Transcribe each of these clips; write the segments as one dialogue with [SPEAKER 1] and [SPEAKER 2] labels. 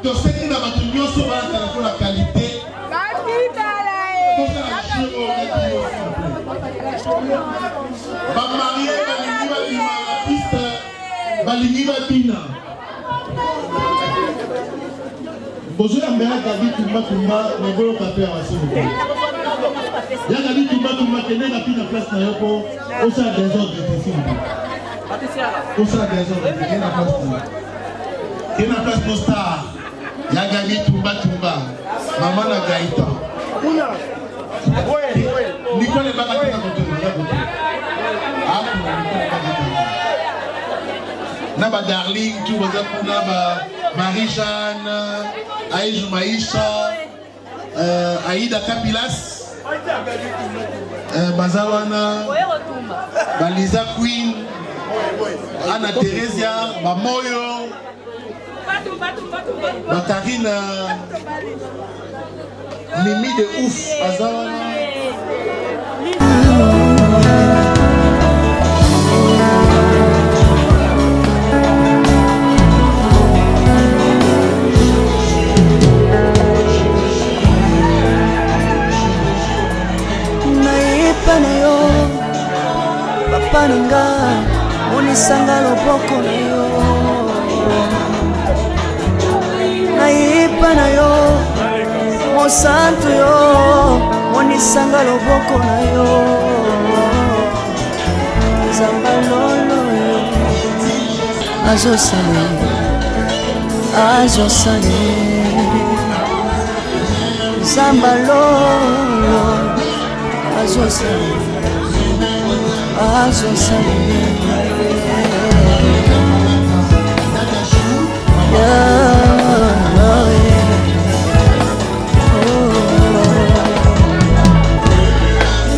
[SPEAKER 1] Tu sais qu'il a battu sur la qualité. Va marier Balingi Babina. Bonjour la mère Gabi Tumba, mais bon café à s'il vous plaît. Ya Gabi Tumba tenez la pile de place na yoko, au sein des ordres de s'il vous plaît. Au sein des ordres, tenez la place. Tenez la place nos stars. Ya Gabi Tumba, maman la Gaïta. Nicole est pas à côté. Naba Darling, tu vois ça pour Naba Marie-Jeanne, Aïjou Maïcha, Aïda Kapilas, Bazawana, Baliza Queen, Anna Theresia, Bamoyo, Bakarina, Mimi de ouf, Bazawana.
[SPEAKER 2] Papa nanga, unisanga loboko na yo. Naipa na yo, mosantu yo, unisanga loboko na yo. Zamba lolo yo, azo sale, zamba lolo, azo sale.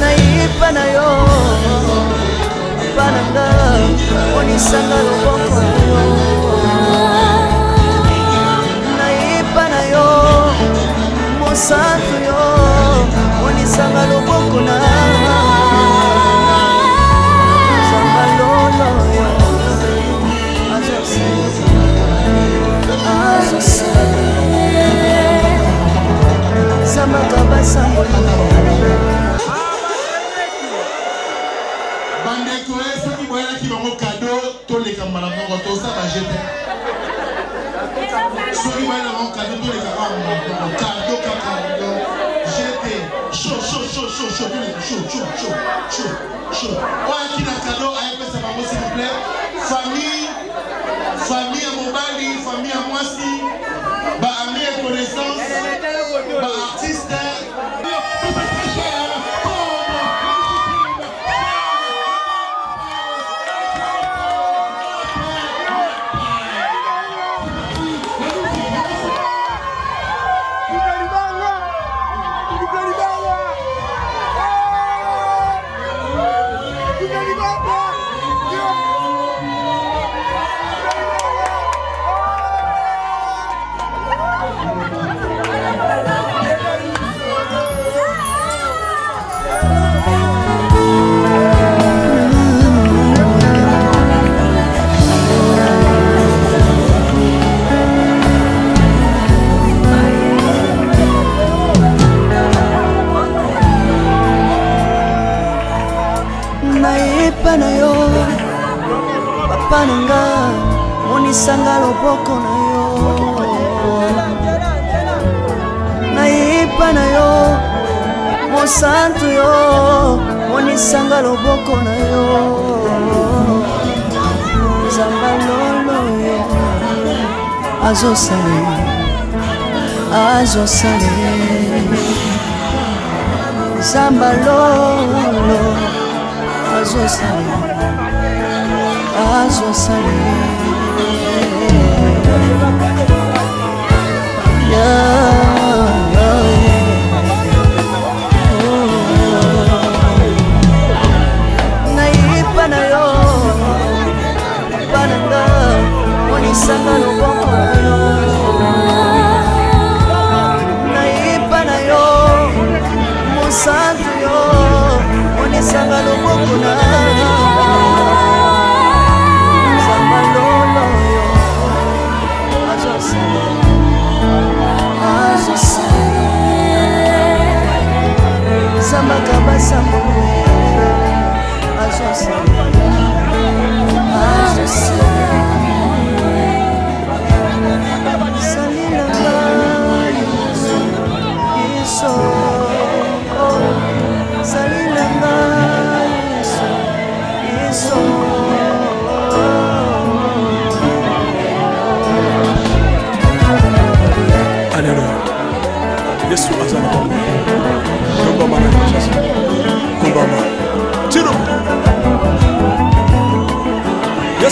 [SPEAKER 2] Naipa na yo, pananga, onisanga loboko na yo. Naipa na yo, mosantu yo, onisanga loboko na yo.
[SPEAKER 1] Bandeko esa ki boyala ki bango cadeau to le kamala bango to sa ba jeter. Soki boyala bango cadeau to le kamala bango cadeau cadeau jeter. Chaud. Ouais qui na cadeau aye pesa bango s'il vous plaît. Famille à Mobali, famille à Moisi, ba ami et connaissance, ba artiste. Papa nanga, unisanga loboko na yo. Naipa na yo, mosantu yo, unisanga loboko na yo. Zamba lolo yo, azo sale. Zamba lolo, azo sale. Naipa na yo, pananga, onisanga loboko na yo. Naipa na yo, mosantu yo, onisanga loboko na yo.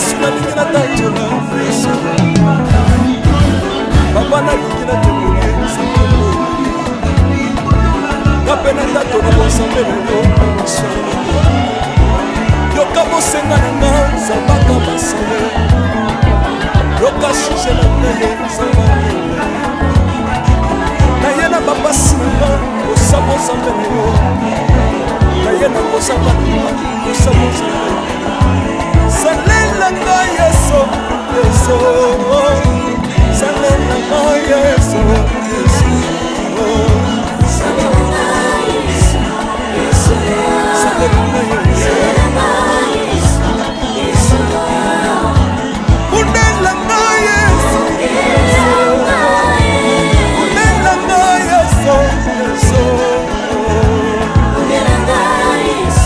[SPEAKER 3] Yesu na lingina tanjola Yesu Papa na lingina tebele Napena tato na bonsambe na yo Yoka bosenga na nga Zabaka basale Yoka shije na neye Zabaka Na yena baba singa Osabo zambe na yo Na yena bosamba na yo Osabo zambe na yo Salela nga Yesu Yesu Salela nga Yesu Yesu Salela nga Yesu Salela nga Yesu Unela nga Yesu Unela nga Yesu Yesu Unela nga Yesu Unela nga Yesu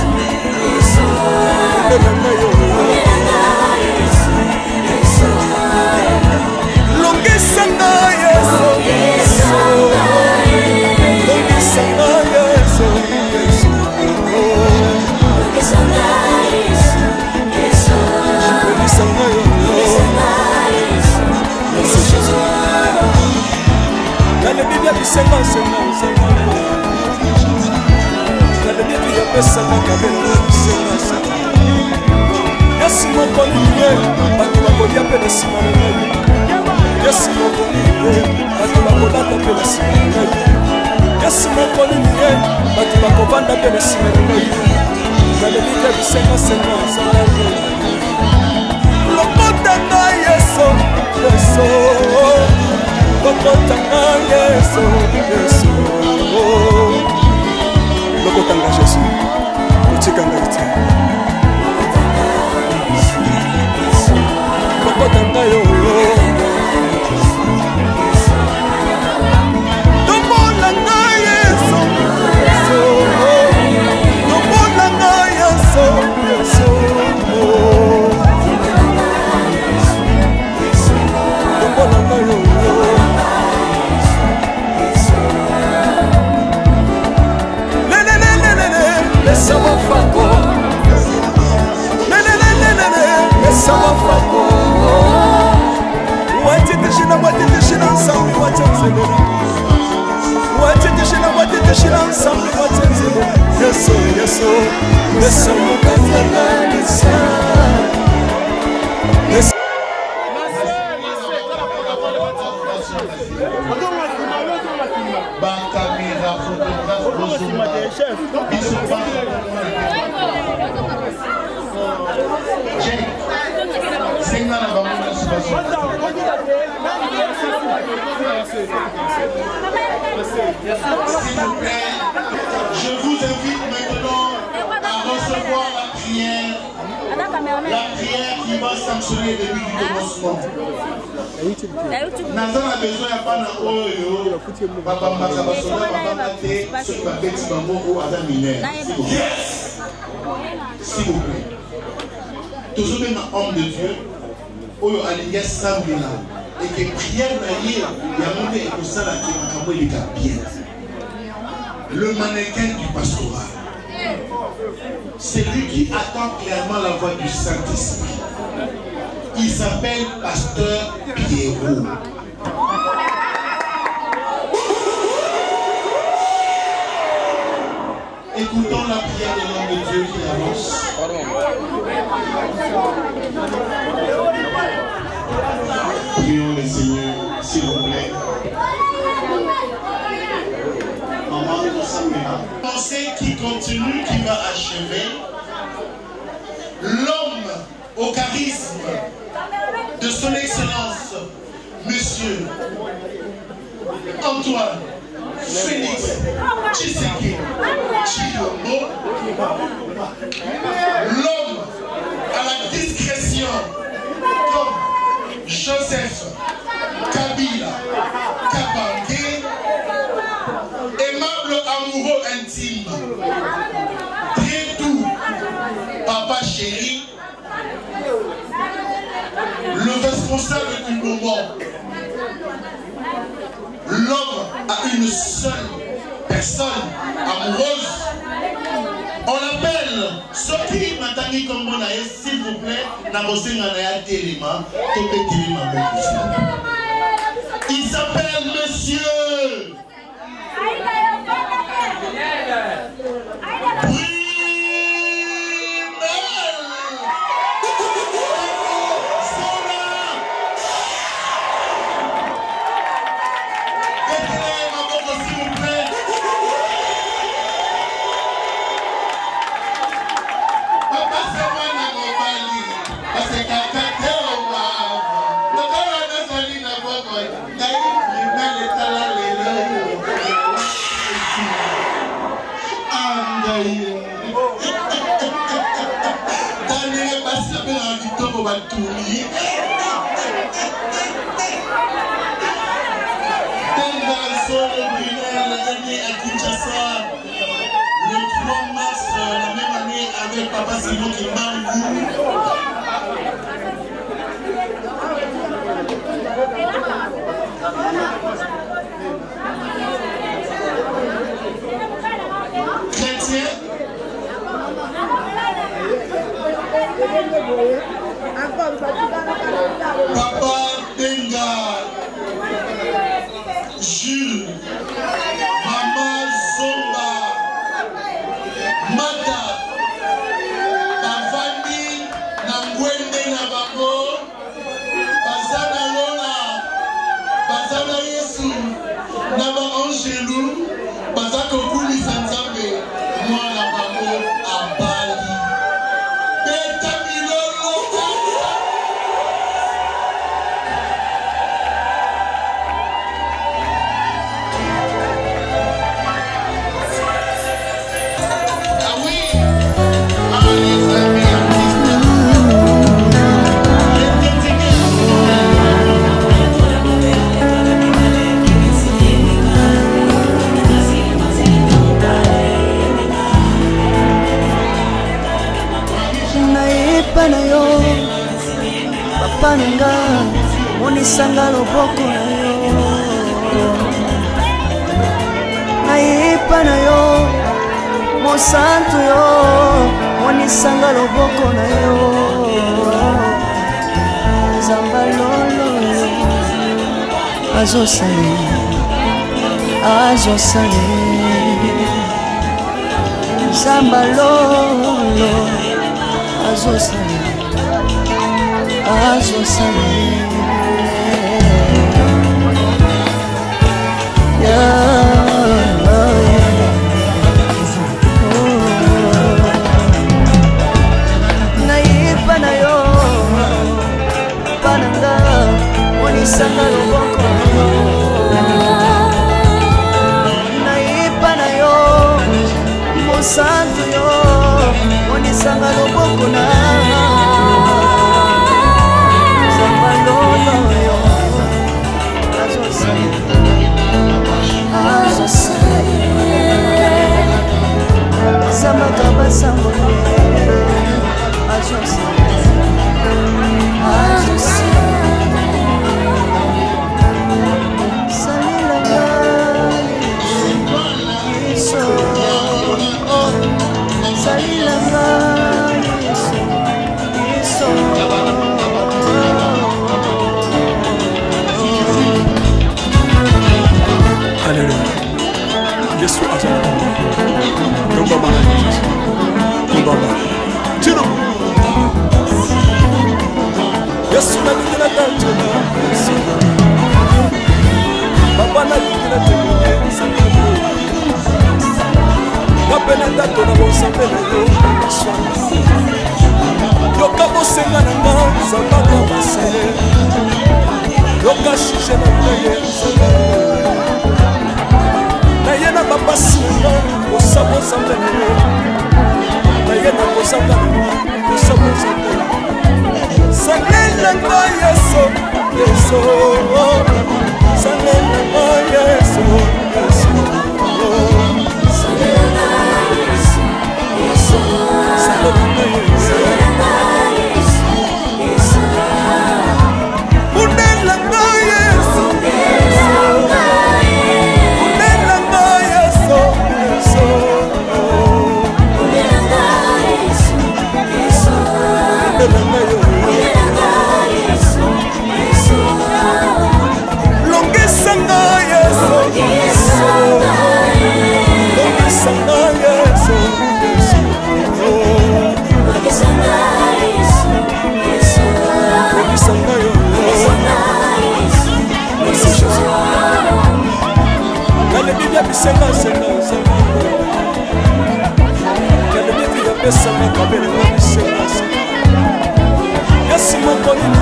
[SPEAKER 1] Je vous invite maintenant à recevoir la prière qui va sanctionner depuis le commencement. Nous avons besoin de faire papa s'il vous plaît. Toujours un homme de Dieu, et que prière le mannequin du pastorat, c'est lui qui attend clairement la voix du Saint-Esprit. Il s'appelle Pasteur Pierrot. Écoutons la prière de l'homme de Dieu qui avance. Prions le Seigneur, s'il vous plaît. Maman de Samuel. Pensée qui continue, qui va achever. L'homme au charisme de son excellence, Monsieur Antoine Félix Tshisekedi Tshilombo. L'homme à la discrétion comme Joseph Kabila Kabange, aimable amoureux intime, très doux, papa chéri, le responsable du moment. L'homme a une seule personne amoureuse. On l'appelle ce Si Matani Kombo s'il vous plaît, n'a pas un téléma, il s'appelle Monsieur Papa Simon qui chrétien. Papa Benga, Jules, Maman Zomba, Mata. Naba Angelou, Bazako Kouli Sanzambe, moi la Babo à Bali. Beta Milolo. Ah oui, les amis.
[SPEAKER 2] Na yo papa nanga monisanga loboko na yo naipa na yo mosantu yo monisanga loboko na yo zamba lolo azosale zamba lolo azosale naipa na yo pananga monisanga loboko naipa na yo mosantu yo monisanga loboko na zamba lolo yo azosale zamba kabasango azosale salilanga yeso salilanga yeso
[SPEAKER 3] Alléluia. Yesu azana. Kumba mama. Kumba mama. Tino. Yesu na kila tachana. Papa na kila tachana. Kapena tato na bosambe na yo. Yoka bosenga na nga zabaka base. Yoka shishe na ngaye zabaka. Nayena papa sima osabo sambe na yo. Nayena osanga osabo sambe. Sanela nga yeso yeso. Sanela nga yeso yeso.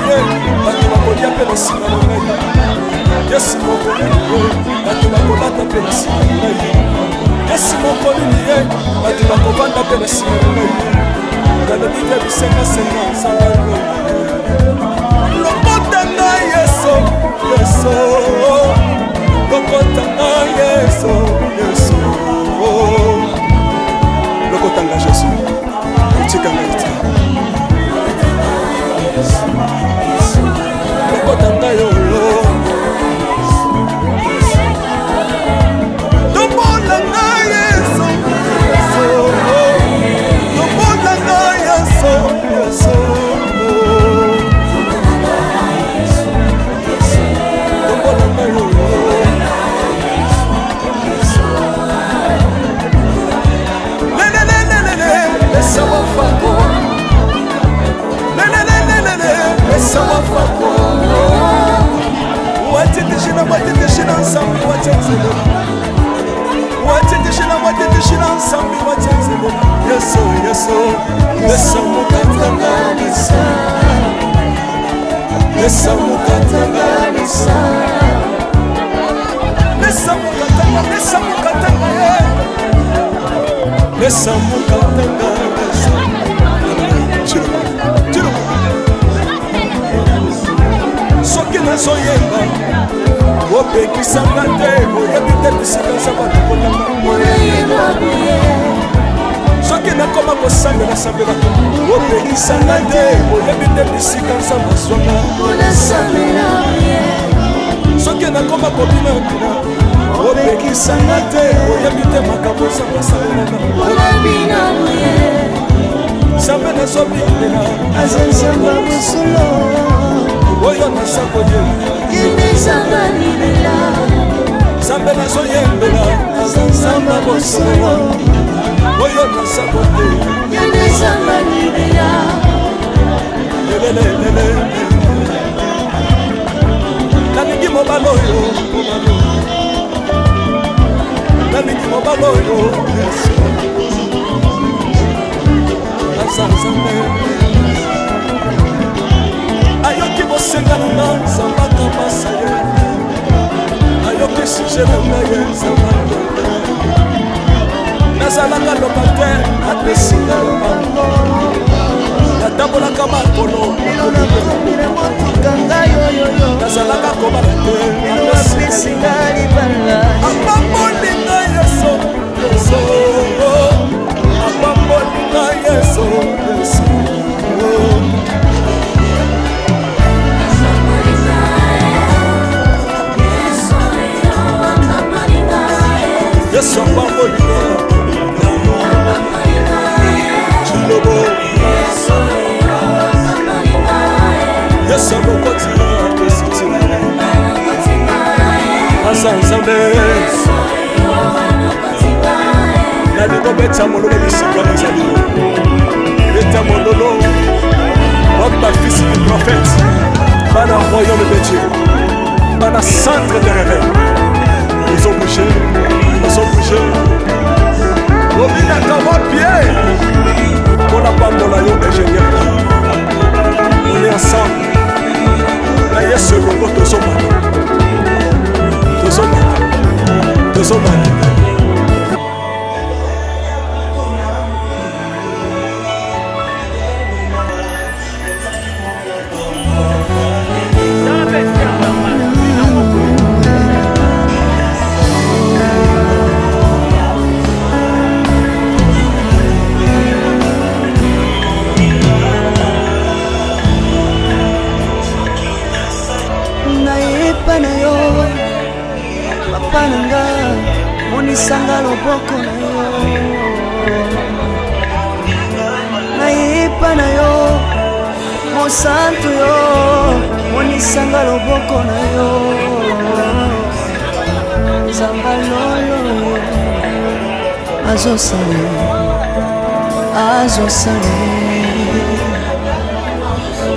[SPEAKER 3] ye bato bakolia mpe na nsima na ngai Yesu mokoli ni ye bato bakolata mpe na nsima na ngai Yesu mokoli ni ye bato bakovanda mpe na nsima na ngai nalobi te bisengasenga nzamba lokota ngai Yesu Yesu lokota ngai Yesu Yesu lokota ngai Yesu tika ngai tika lokota ngai yo lokola ngai Yesu lokola ngai Yesu Yesu lokola ngai yo Essa wafako Essa wafako Watitishina nsambi watenzelo Watitishina nsambi watenzelo Yeso Yeso Essa mukatanga nisa Essa mukatanga nisa Essa mukatanga Essa mukatanga soki nazoyemba opekisanga te oyebi te bisika nzambe nakotanga soki nakoma kosambela sambelaka opekisanga te oyebi te bisika nzambe azwanga soki nakoma kobina bina opekisanga te oyebi te makambo nzambe asalelaka nzambe nazobindela azenzamba mosolo oyo nasakoyemezanga libela nzambe nazoyembela azenzamba mosolo oyo nasakoyemezanga libela lelelelele nalingi mobala oyo nalingi mobala oyo ayoki bosenga na nga nzambaka masa ye ayoki suje na nga ye nzambaka nazalaka lokater apesinga lobango natambolaka makolo nazalaka kobala te apesinga libala amambolinga yeso yeso amambolinga yeso yeso Yesu amambolinga chilobo Yesu amokotinga apesitinga asa nzambe nalingo beta mololo bisika nazali beta mololo wamba fils du prophète bana royaume de Dieu bana centre de réveil ils ont bougé obinaka mapie mpona pambola yo ingénieur on est ensemble na yesu elongo tozomana
[SPEAKER 2] monisanga loboko na yo nayepa na yo mosantu yo monisanga loboko na yo nzamba lolo azosale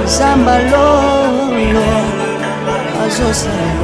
[SPEAKER 2] nzamba lolo azosale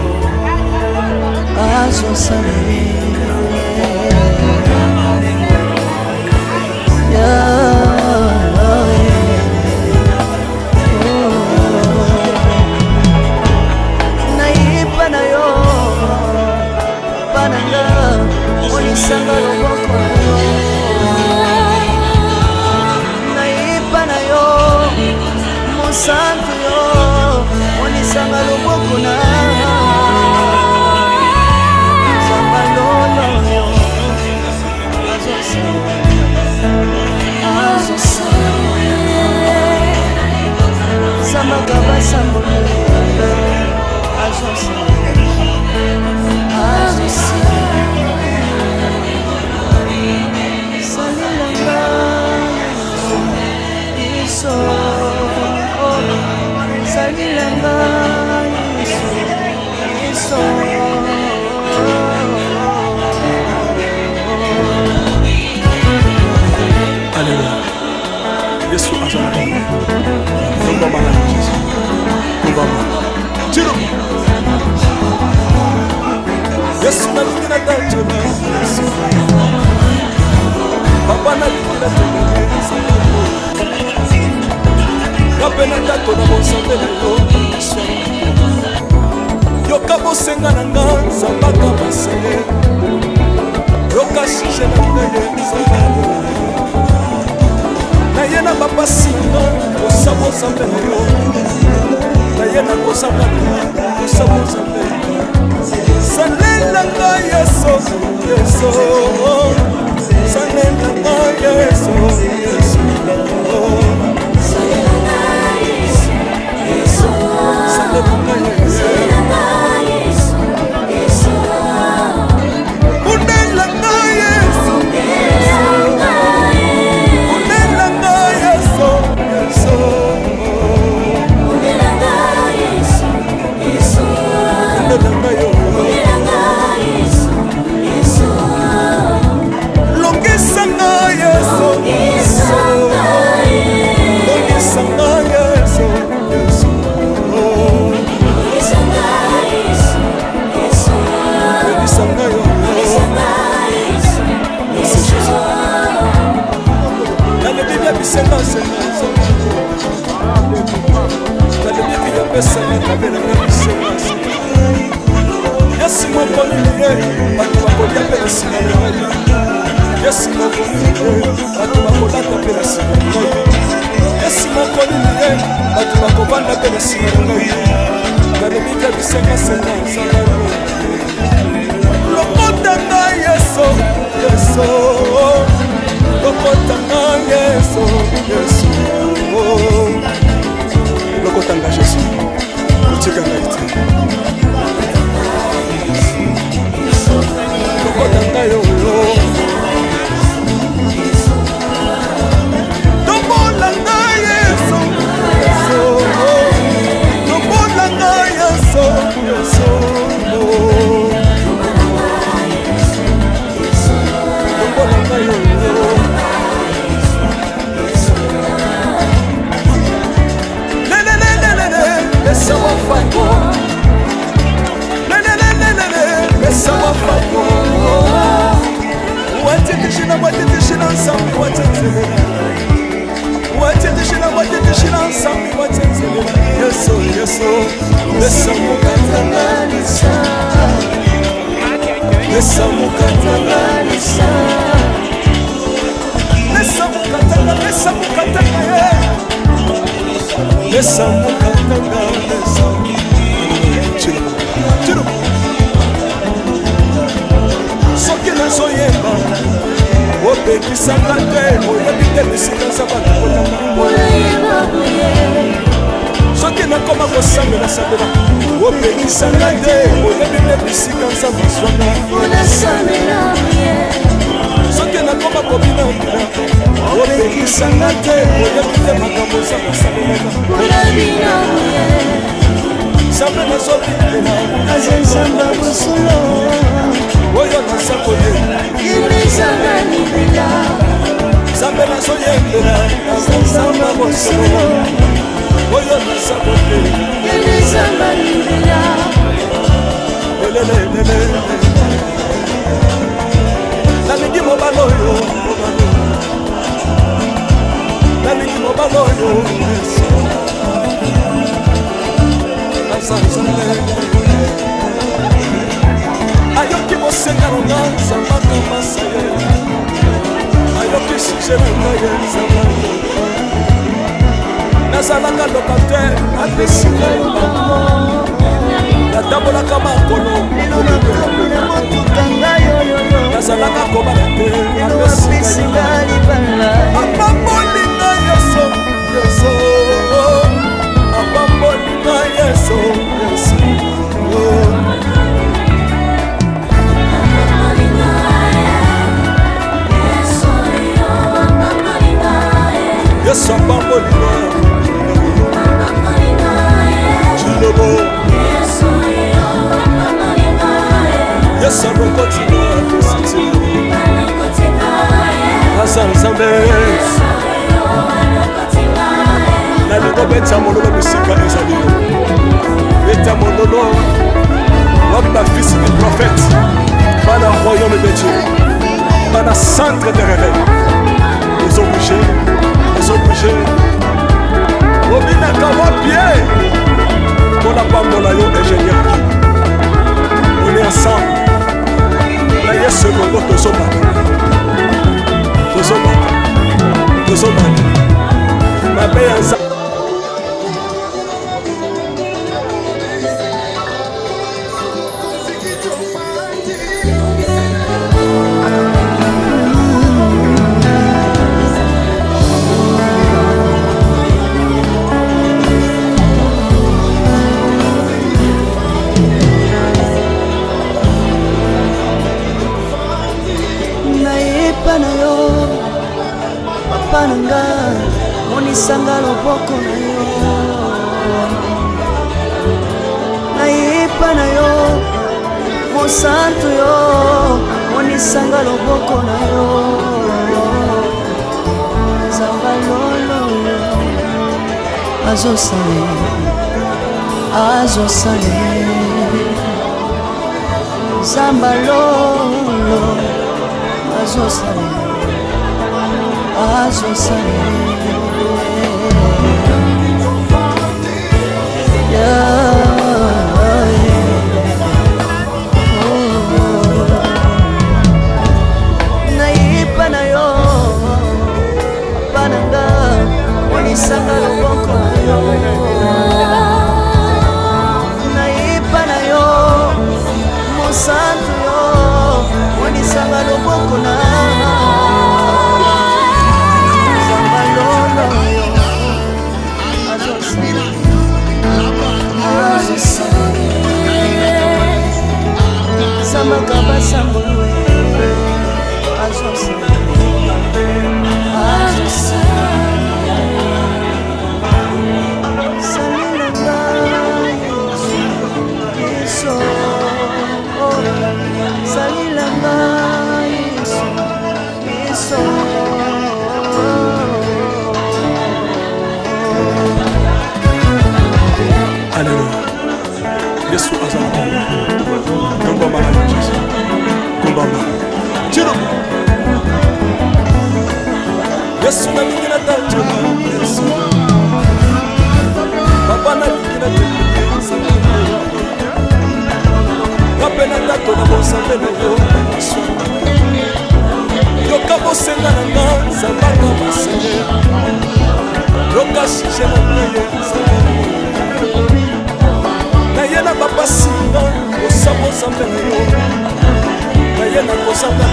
[SPEAKER 3] beta mololo bisika ezali beta mololo wamba fils du prophète bana royaume de Dieu bana centre de réveil les obligés obina kawa pied pour la bambola yo ingénieur on est ensemble là yes longo tozoma ma paix ensemble.
[SPEAKER 2] Pananga monisanga loboko na yo naipa na yo mosantu yo monisanga loboko na yo zamba lolo azosale zamba lolo azosale naipa na yo pananga monisanga loboko na yo naipa na yo mosantu yo monisanga loboko na Samakaba sambulwe
[SPEAKER 3] Alléluia. Yesu azala komba mama Jésus. Komba mama. Tiro. Yesu na bikina tacho. Yesu. Papa na bikina tacho. Papa na tato na bosa bene yo. Yo kabo senga na nganza bako masenge. Roka shishe na meye. Nayena papa singa osamo sambele yo nayena kosamba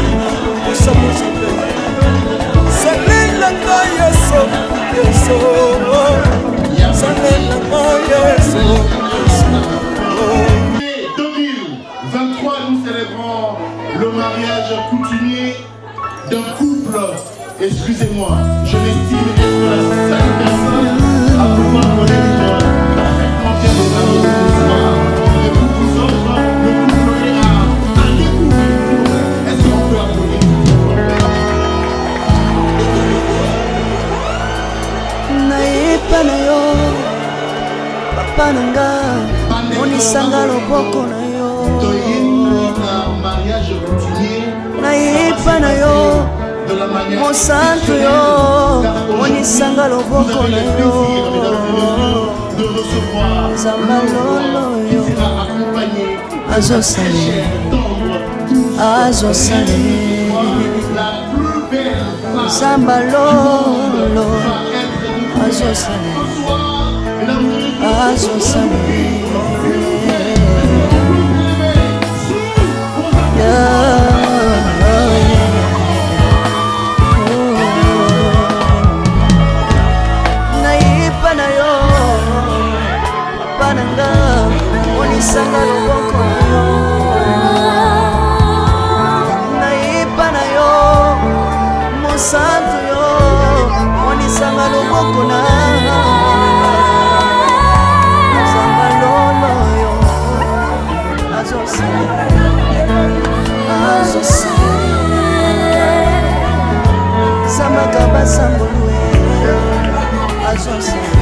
[SPEAKER 3] osamo sambele salela kayeso yeso salela kayeso
[SPEAKER 1] 2023 nous célébrons le mariage coutumier d'un couple. Excusez-moi, je m'estime être la seule personne à pouvoir donner parfaitement fier des amis de ce soir. Et pour vous autres, le couple ira à découvrir. Est-ce qu'on peut applaudir?
[SPEAKER 2] naipa na yo papa nanga monisanga loboko na yo
[SPEAKER 1] mariage coutumier
[SPEAKER 2] naipa na yo mosantu yo monisanga loboko na yo zamba lolo yo azosale zamba lolo azosale naipa na yo pananga monisanga loboko na yo naipa na yo mosantu yo monisanga loboko na zamba lolo yo azosale samakaba sambulwe azosale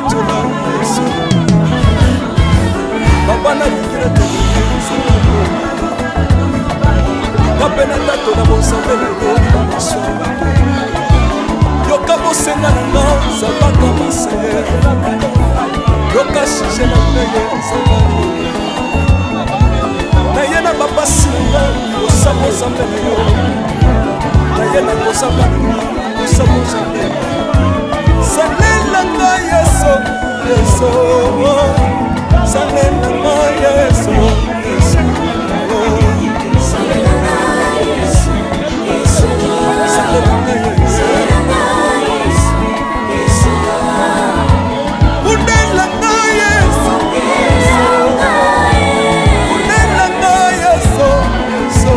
[SPEAKER 3] Tola Yesu Papa na likira Tola Yesu Kapena tato na bonsambe na Yesu Yoka bosenga na Zabaka maseye Yoka shije na meye Zabaka Na yena babasi na Osamo zambe na yo Na yena kosamba na Osamo zambe Salela nga Yesu Yesu Salela nga Yesu Yesu Salela nga Yesu Yesu Salela nga Yesu Yesu Unela nga Yesu Yesu Unela nga Yesu Yesu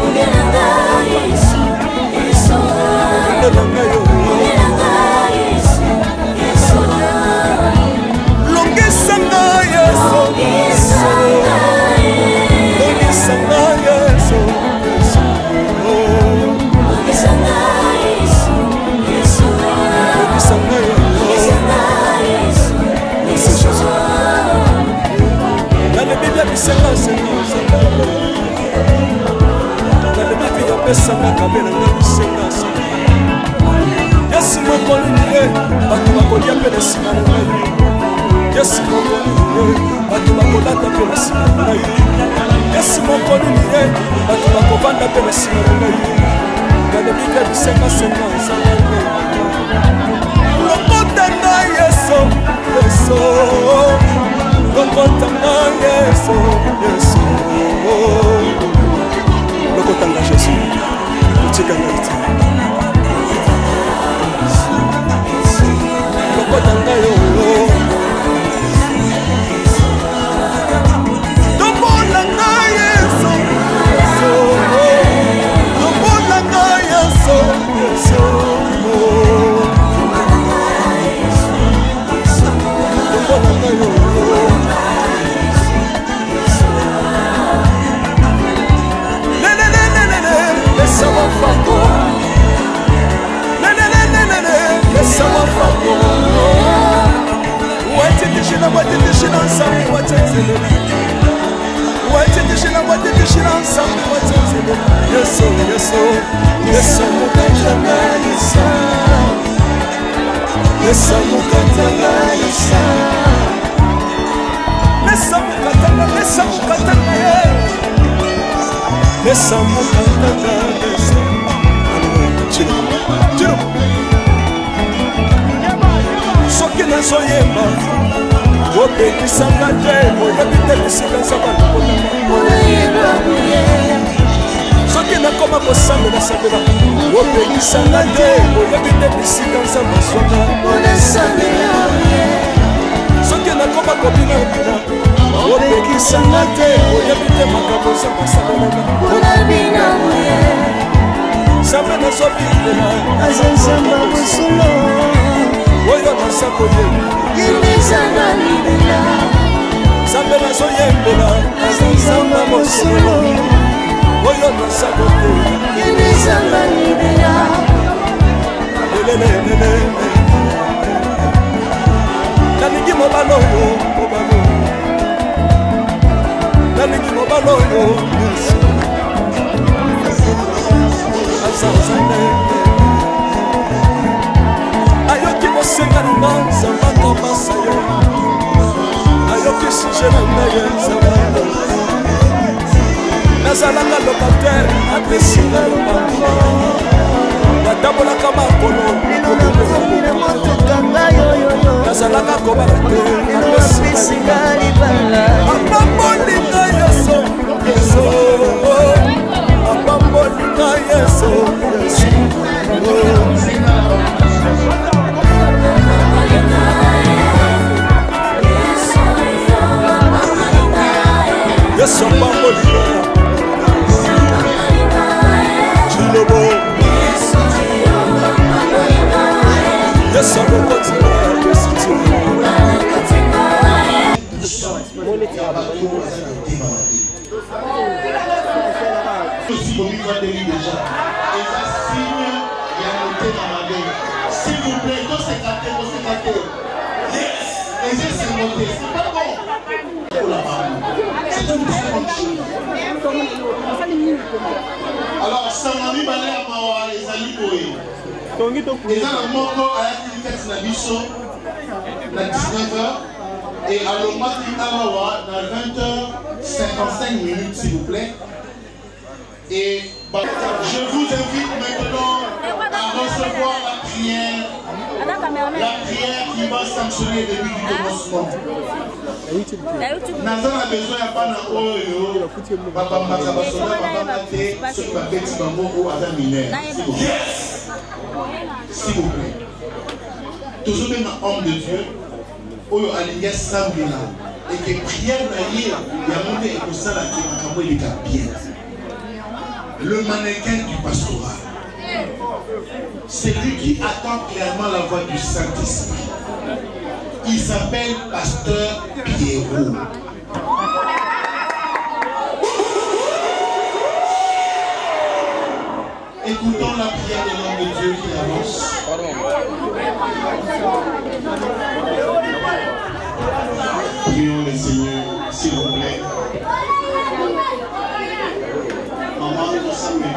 [SPEAKER 3] Unela nga Yesu Yesu Unela nga Yesu
[SPEAKER 1] S'il vous plaît, Yes! Et c'est monté. C'est pas bon. Oh la femme. C'est une très bonne chose. Alors, Samami Balé Amawa, les amis Boé. Les Alamoko à la Télé Nabiso, à 19h. Et à l'Omati Amawa, à 20h55 minutes, s'il vous plaît. Et je vous invite maintenant à recevoir la prière qui va sanctionner le début du commencement. Nous avons besoin de pas papa Makabasola, papa Mate, ceux qui m'appellent Tibambo ou Adam Miller. S'il vous plaît. Toujours même un homme de Dieu, où il y a l'Ilias Sambina, et que prière d'ailleurs, il y a monté et que ça, la qui est bien. Le mannequin du pastorat. C'est lui qui attend clairement la voix du Saint-Esprit. Il s'appelle Pasteur Pierrot. Écoutons la prière de l'homme de Dieu qui avance. Prions le Seigneur, s'il vous plaît. Maman, nous sommes là.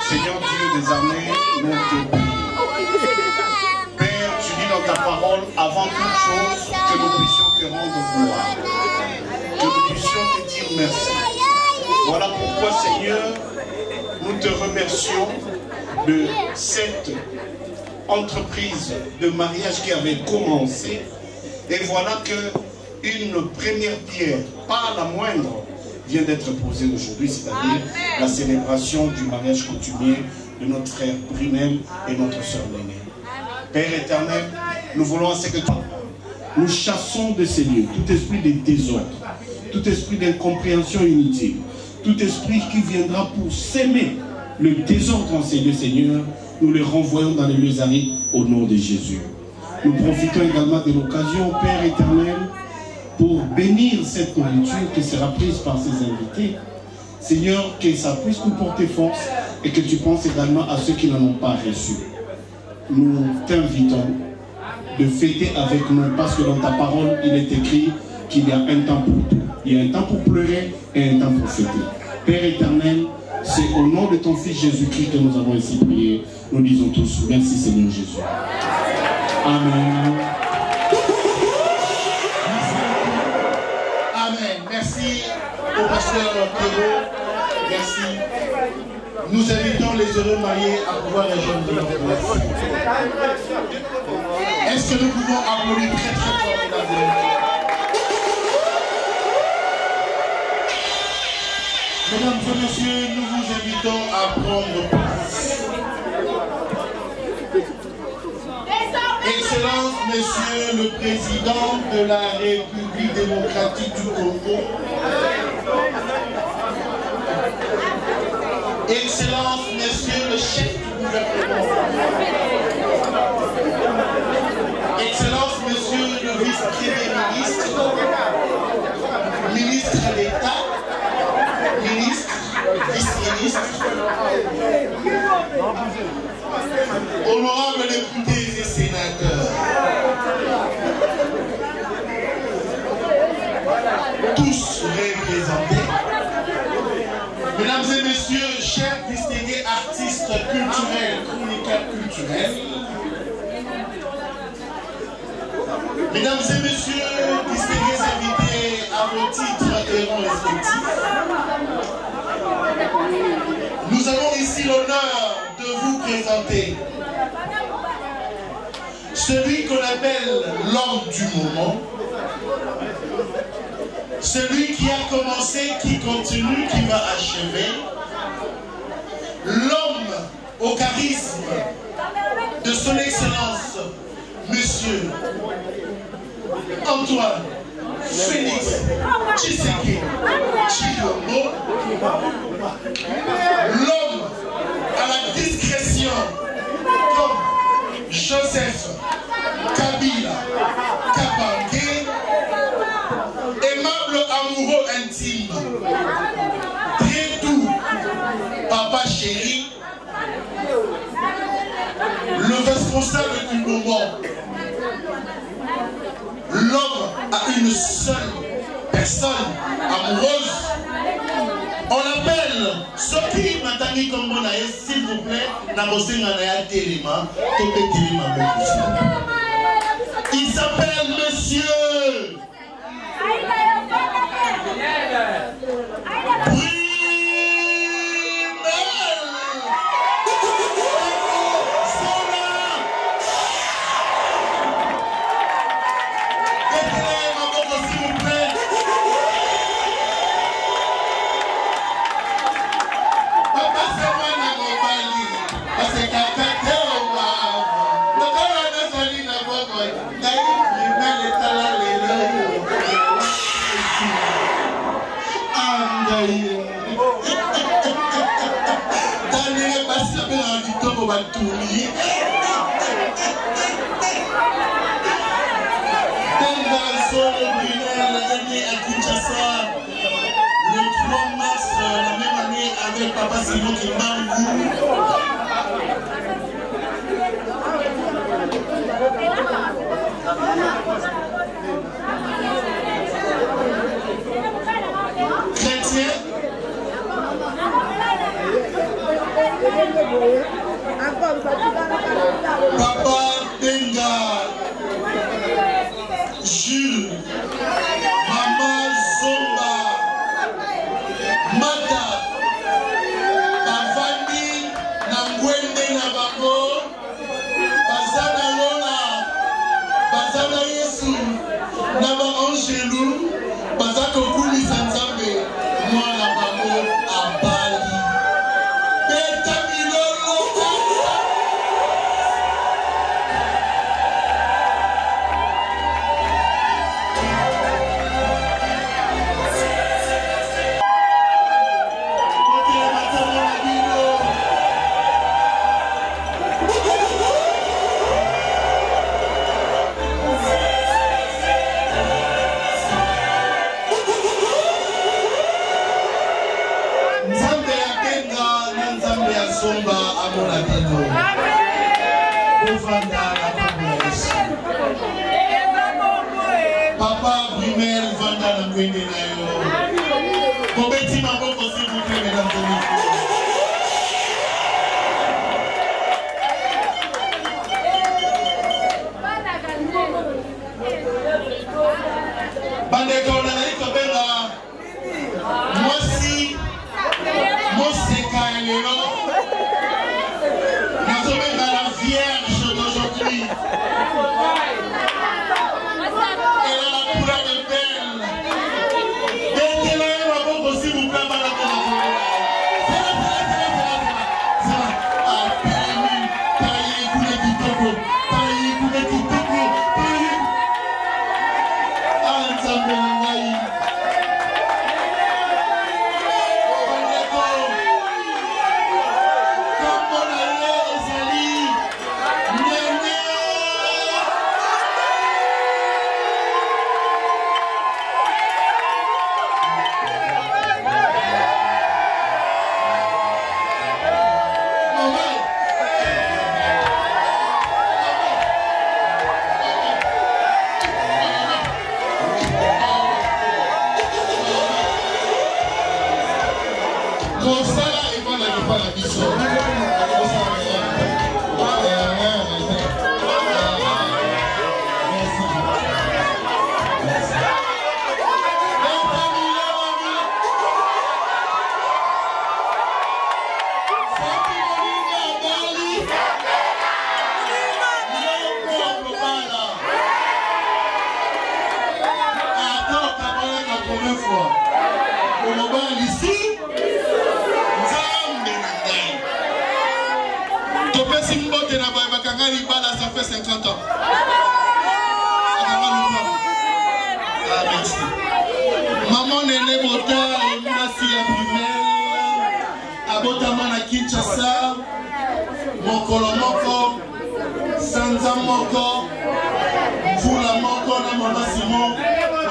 [SPEAKER 1] Seigneur Dieu des armées, nous te prions. Père, tu dis dans ta parole, avant toute chose, que nous puissions te rendre gloire. Que nous puissions te dire merci. Voilà pourquoi, Seigneur, nous te remercions de cette entreprise de mariage qui avait commencé. Et voilà qu'une première pierre, pas la moindre, vient d'être posée aujourd'hui, c'est-à-dire la célébration du mariage coutumier de notre frère Brunel et notre sœur Néné. Père éternel, nous voulons à ce que nous chassons de ces lieux tout esprit de désordre, tout esprit d'incompréhension inutile, tout esprit qui viendra pour s'aimer le désordre en ces lieux, Seigneur, nous les renvoyons dans les lieux arides au nom de Jésus. Nous profitons également de l'occasion, Père éternel, pour bénir cette nourriture qui sera prise par ces invités. Seigneur, que ça puisse nous porter force et que tu penses également à ceux qui n'en ont pas reçu. Nous t'invitons de fêter avec nous parce que dans ta parole, il est écrit qu'il y a un temps pour tout. Il y a un temps pour pleurer et un temps pour fêter. Père éternel, c'est au nom de ton Fils Jésus-Christ que nous avons ainsi prié. Nous disons tous, merci Seigneur Jésus. Amen. Amen. Merci au pasteur Pierrot. Merci. Nous invitons les heureux mariés à pouvoir rejoindre leur place. Est-ce que nous pouvons applaudir très très fort, mesdames et messieurs? Mesdames et messieurs, nous vous invitons à prendre place. Excellence, Monsieur le Président de la République démocratique du Congo. Excellence, Monsieur le chef du gouvernement. Excellence, Monsieur le vice-premier ministre, ministre d'État, ministre, vice-ministre, honorables députés et sénateurs, tous représentés, mesdames et messieurs, chers distingués artistes culturels, chroniqueurs culturels, Mesdames et messieurs, distingués invités à vos titres et rangs respectifs, nous avons ici l'honneur de vous présenter celui qu'on appelle l'homme du moment, celui qui a commencé, qui continue, qui va achever, l'homme au charisme de son excellence, Monsieur Antoine Félix Tshisekedi Tshilombo, l'homme à la discrétion comme Joseph Kabila Kabange, aimable amoureux intime, très doux, papa chéri, le responsable du moment, l'homme a une seule personne amoureuse. On l'appelle Soki Matani Kombonaye, s'il vous plaît, il s'appelle Monsieur le 3 mars, la même année avec Papa Simon qui chrétien. Papa Benga, Jules, Maman Zomba, Mata, Bavandi, Nangwende Nabako, Bazana Lola, Bazana Yesu, Naba Angelou, Bazako Kuli Sanzambe, moi Nabako, Abali. Papa Brumel Vanda Nangwende Nayo. Kobeti Maboko s'il vous plaît, mesdames et messieurs. Bandeko Nanayi Kobela, Mosi, Moseka Elelo. La Vierge d'aujourd'hui. Elle a la couleur de perle. Mettez-la à bon s'il vous plaît, madame. première fois. Au moment ici, Topesi Mbote na Bakanga Libala, ça fait 50 ans. Ah, merci. Maman Néné Bota, merci la primaire. Abotama na Kinshasa, Mokolo Moko, Sanza Moko, Fula Moko na Maman Simon,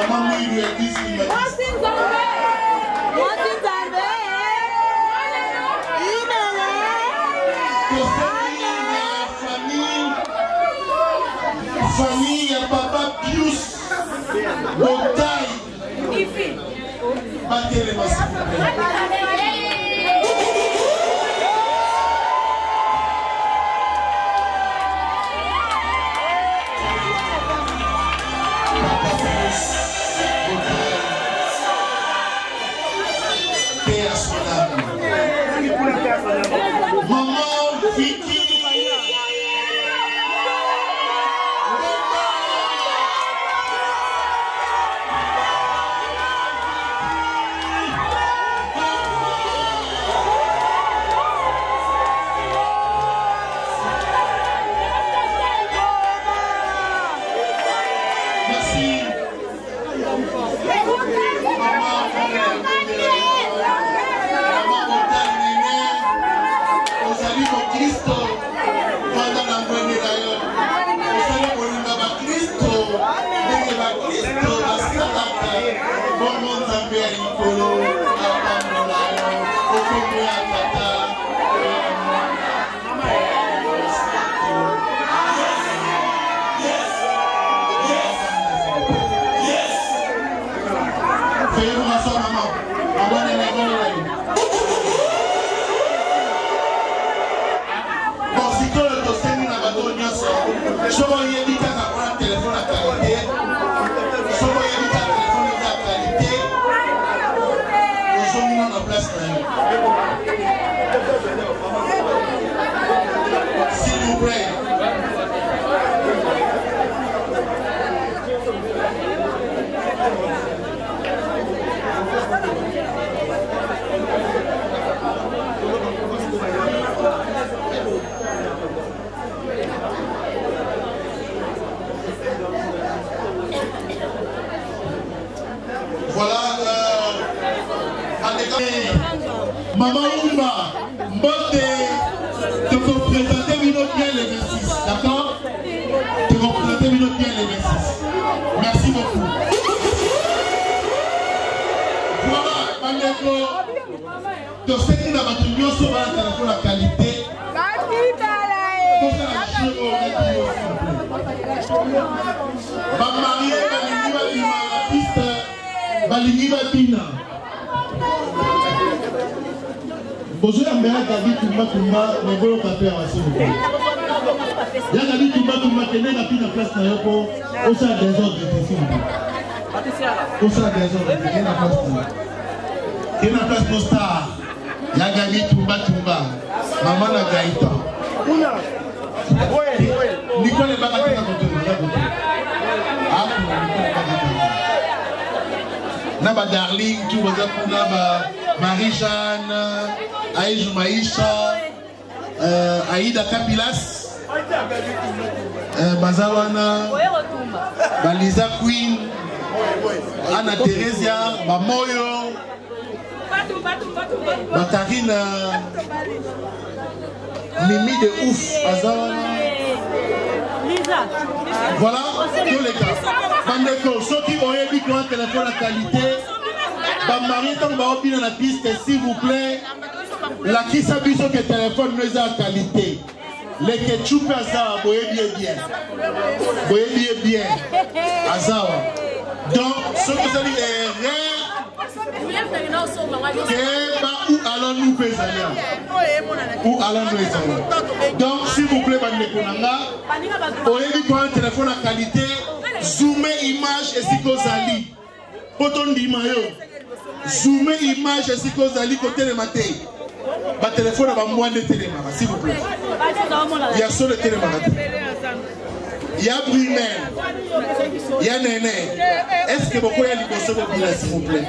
[SPEAKER 1] Maman Mouilou et Disney. Famille, papa Pius, Botaï, battez les masses. Maman, Vicky. S'il vous plaît. Voilà, Maman Oumba, Mbote, te représenter Minot bien les 26, d'accord? Te représenter Minot bien les 26. Merci beaucoup. Voilà, Mandeko, de ce qui n'a pas tenu sur la téléphone la qualité. Marié, la piste, Balingi Babina. Bonjour, David Toumba Toumba, mais bon, café à Wassi. David Toumba Toumba, qui est là, puis la place Nayoko, au sein des ordres de ici. Au sein des ordres de ici, qui est la place qui est la place Nostar. David Toumba Toumba, Maman la Gaïta. Nicole est pas à côté. Naba Darling, tout le monde, Marie-Jeanne, Aïjou Maïcha, Aïda Kapilas, Bazawana, Baliza Queen, Anna Theresia, Bamoyo, Batarina, Mimi de ouf, Bazawana. Voilà, tous les gars. Bandeko, ceux qui ont eu un téléphone à qualité, Bamari, tant que vous dans la piste, s'il vous plaît, la qui s'abuse sur le téléphone, nous a qualité. Les ketchup à ça, vous voyez bien. Vous voyez bien. À ça. Donc, ce que vous allez où allons-nous faire ça? Où allons-nous faire ça? Donc, s'il vous plaît, Bandeko Nanga, vous avez un téléphone à qualité, zoomer image et si vous allez. Poton di mayo. Zoomer image et si vous allez côté le matin. Ba téléphone à moins de téléma, s'il vous plaît. Il y a sur le téléma. Il y a Brumel, il y a Néné. Est-ce que beaucoup y a liboso pour vous, s'il vous plaît?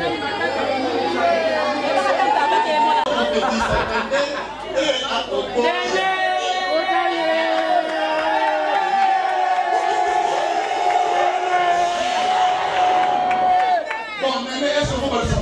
[SPEAKER 1] Bon, Néné, est-ce que vous voulez ça?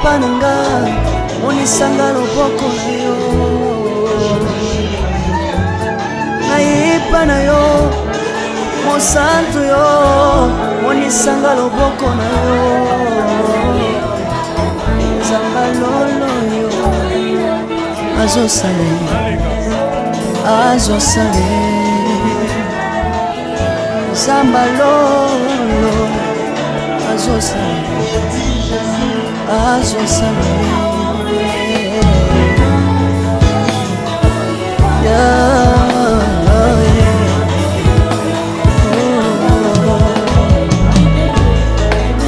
[SPEAKER 2] Pananga, monisanga loboko na yo. Naipa na yo, mosantu yo, monisanga loboko na yo. Zamba lolo yo, azo sale, azo sale. Zamba lolo, azo sale. Azo sale,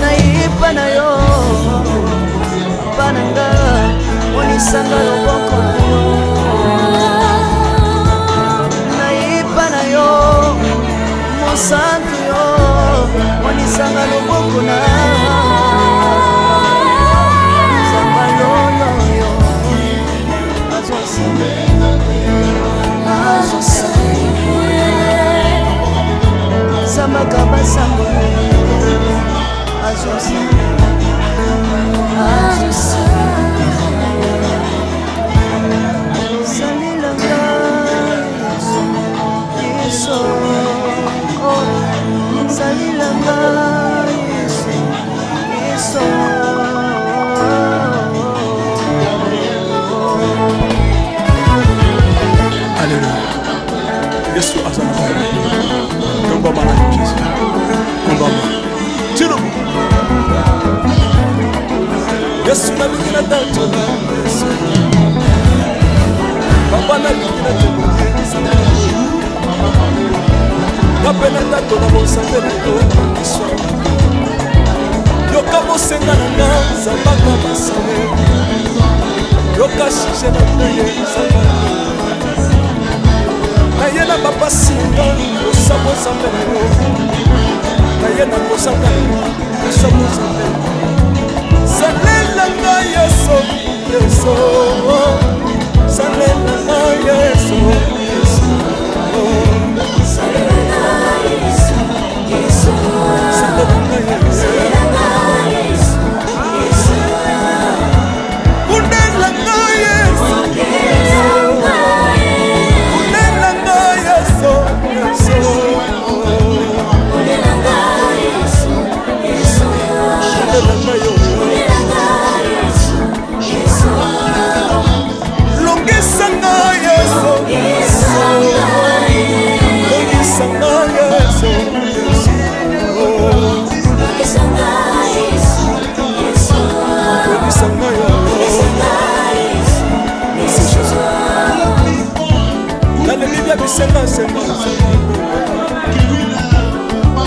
[SPEAKER 2] naipa na yo, pananga, monisanga loboko na yo. Naipa na yo, mosantu yo, monisanga loboko na yo. Sama kaba sama azosa azosa salilanga yeso salilanga yeso
[SPEAKER 3] Alléluia. Yesu azana. Combat bana Jésus. Combat bana. Tiro. Yesu na bikina tanto. Papa na bikina tanto. Kapena tanto na bosante na yo. Yo kamo senga na zambaka basame. Yo kashishe na teye zambaka. Nayena papa singa osamo sambelo nayena kosaka osamo sambelo salela na yeso yeso salela na yeso yeso salela na yeso yeso salela na yeso yeso unela na yeso Senga senga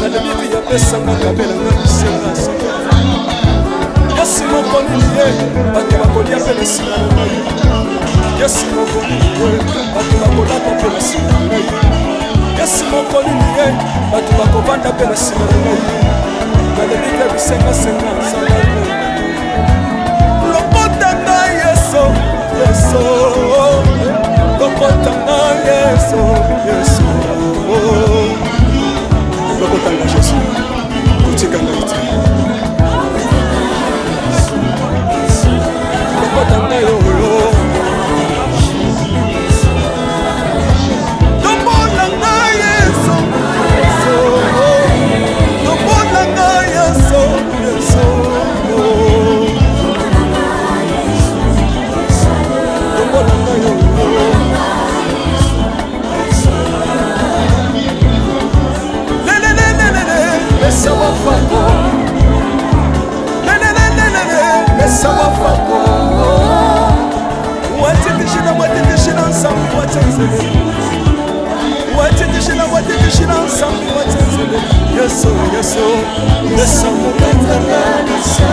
[SPEAKER 3] na bibi ya pesa makabela na senga senga yasi mokoni ye bato bakolia pele sina na ye yasi mokoni ye bato bakola pele sina na ye yasi mokoni ye bato bakovanda pele sina na ye na bibi ya senga senga senga lokotanga yeso yeso lokotanga yeso yeso lokotanga yeso kutikanga ite lokotanga yo Mesa wafako Mesa wafako Watitishina nsami watenzele Watitishina nsami watenzele Yeso Mesa mukatangalisa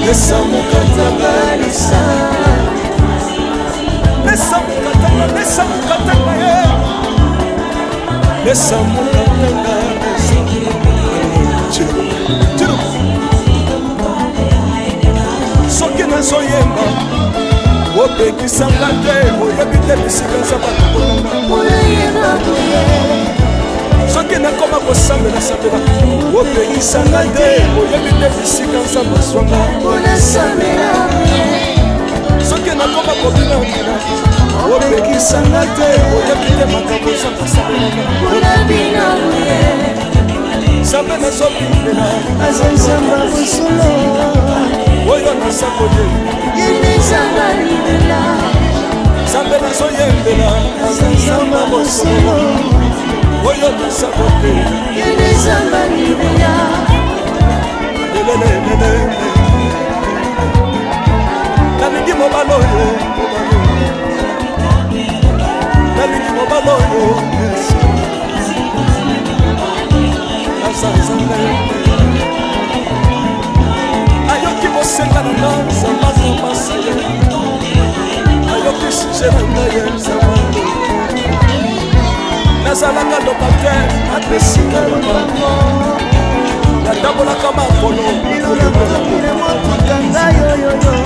[SPEAKER 3] Mesa mukatangalisa Mesa mukatangalisa Mesa mukatangalisa Chiro Soki nazoyemba opekisanga te oyebi te bisika nzambe akokolanga soki nakoma kosambela opekisanga te oyebi te bisika nzambe aswanga soki nakoma kobinakina opekisanga te oyebi te makambo nzambe asambelanga nzambe nazobimela azanzamba bosolo oyo nasakoye yenezanga libela nzambe nazoyembela azanzamba bosolo oyo nasakoye yenezanga libela lelelelele nalingi mobala oyo nalingi mobala oyo ayoki bosenga na nga nzamba zobasa ye ayoki suje na nga ye nzamba nazalaka lokater apesika lobango natambolaka makolo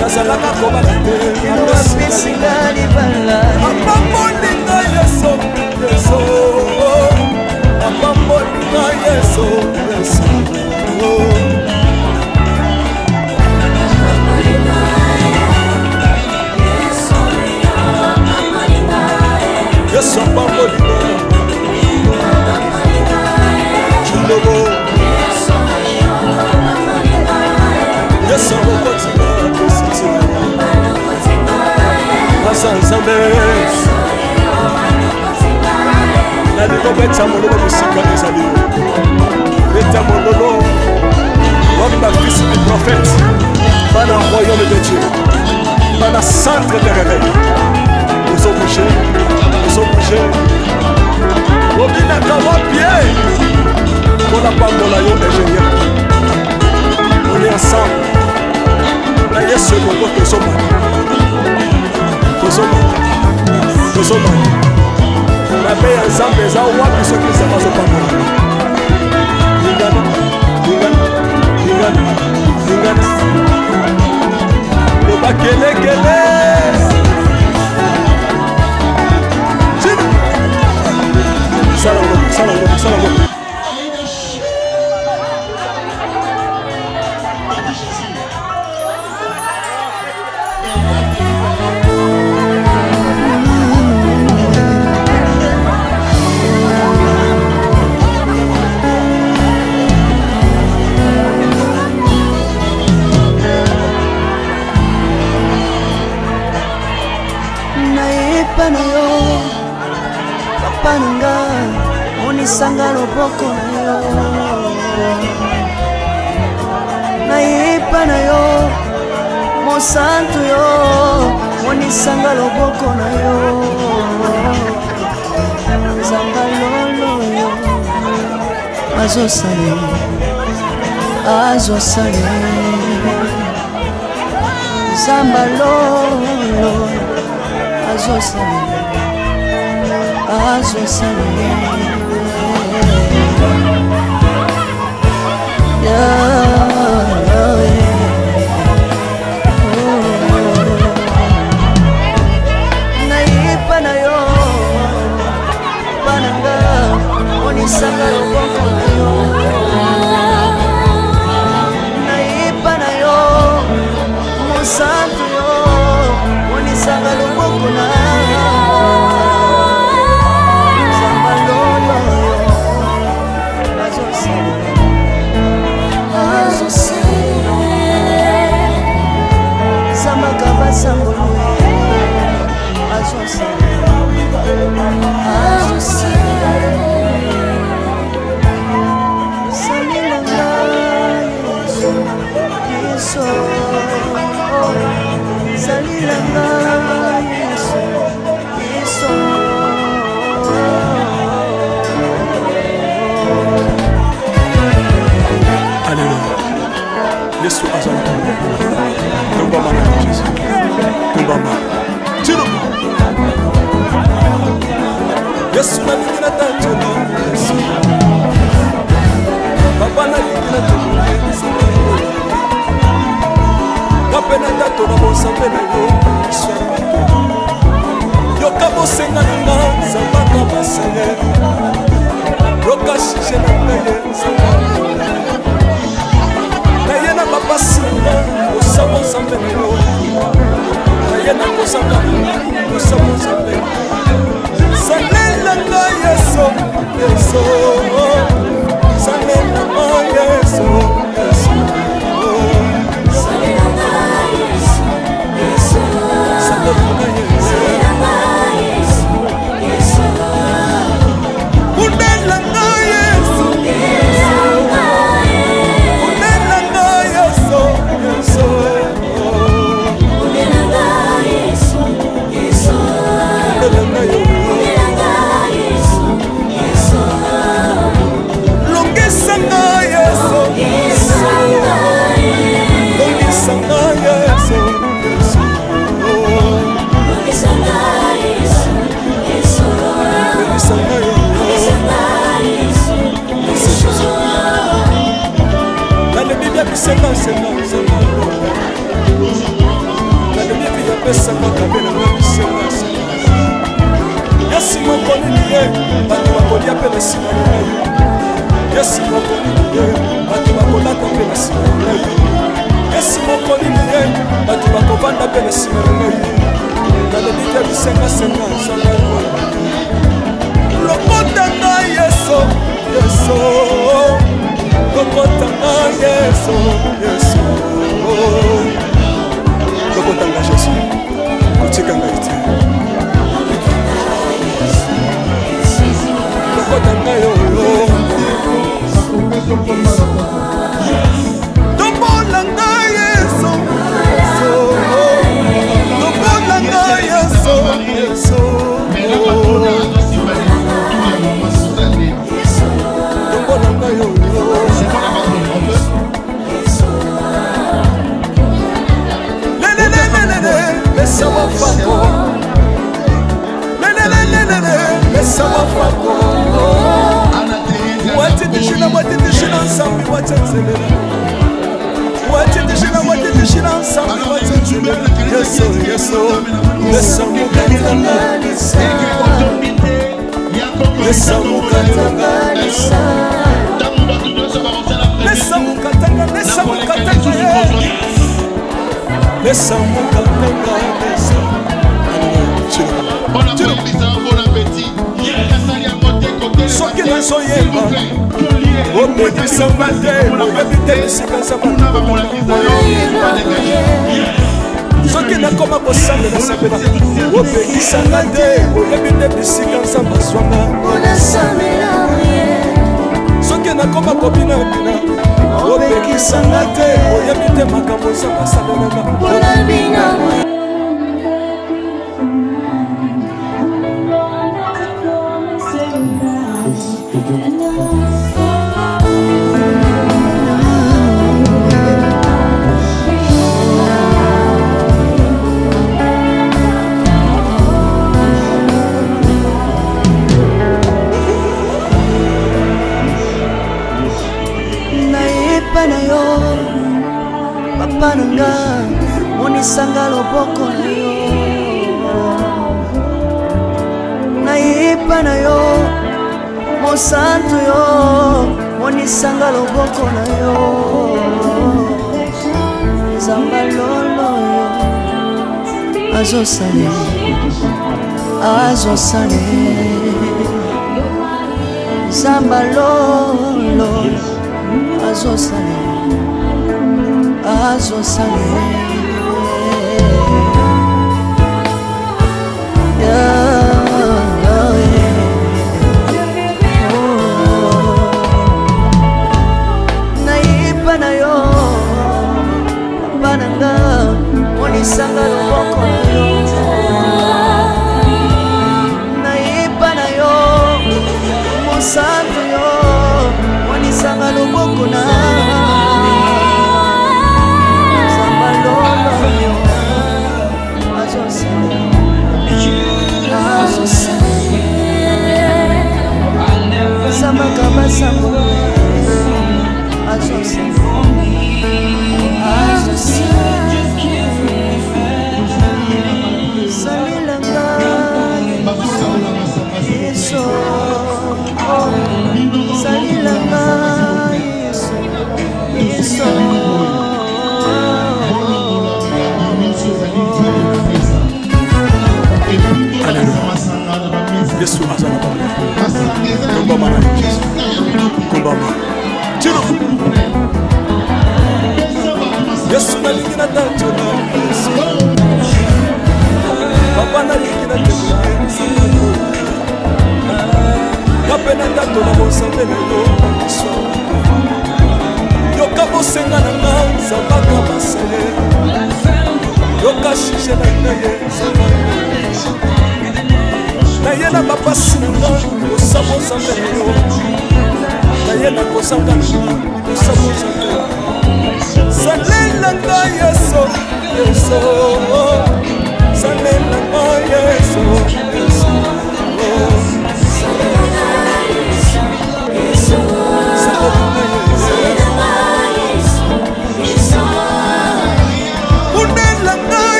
[SPEAKER 3] nazalaka kobala te apesika libala apambolinga yeso apambolinga yeso Yesu apambolinga Chundogo Yesu akokotinga Asa nzambe nalingo beta mololo bisika ezali beta mololo wamba fils du prophète bana royaume de Dieu bana centre de réveil nous ont bougé obinaka wapie mpona pambola yo ingénieur on est ensemble na yesu elongo tozomaka mabe ya nzambe eza wapi soki nzambe azopambola lingana loba kelekele Salam.
[SPEAKER 2] Naepa na yo papa nanga onisanga loboko na yo naepa na yo mosantu yo onisanga loboko na yo zamba lolo yo azosale zamba lolo azosale naipa na yo pananga onisanga loboko na yo naipa na yo mosantu yo onisanga loboko na yo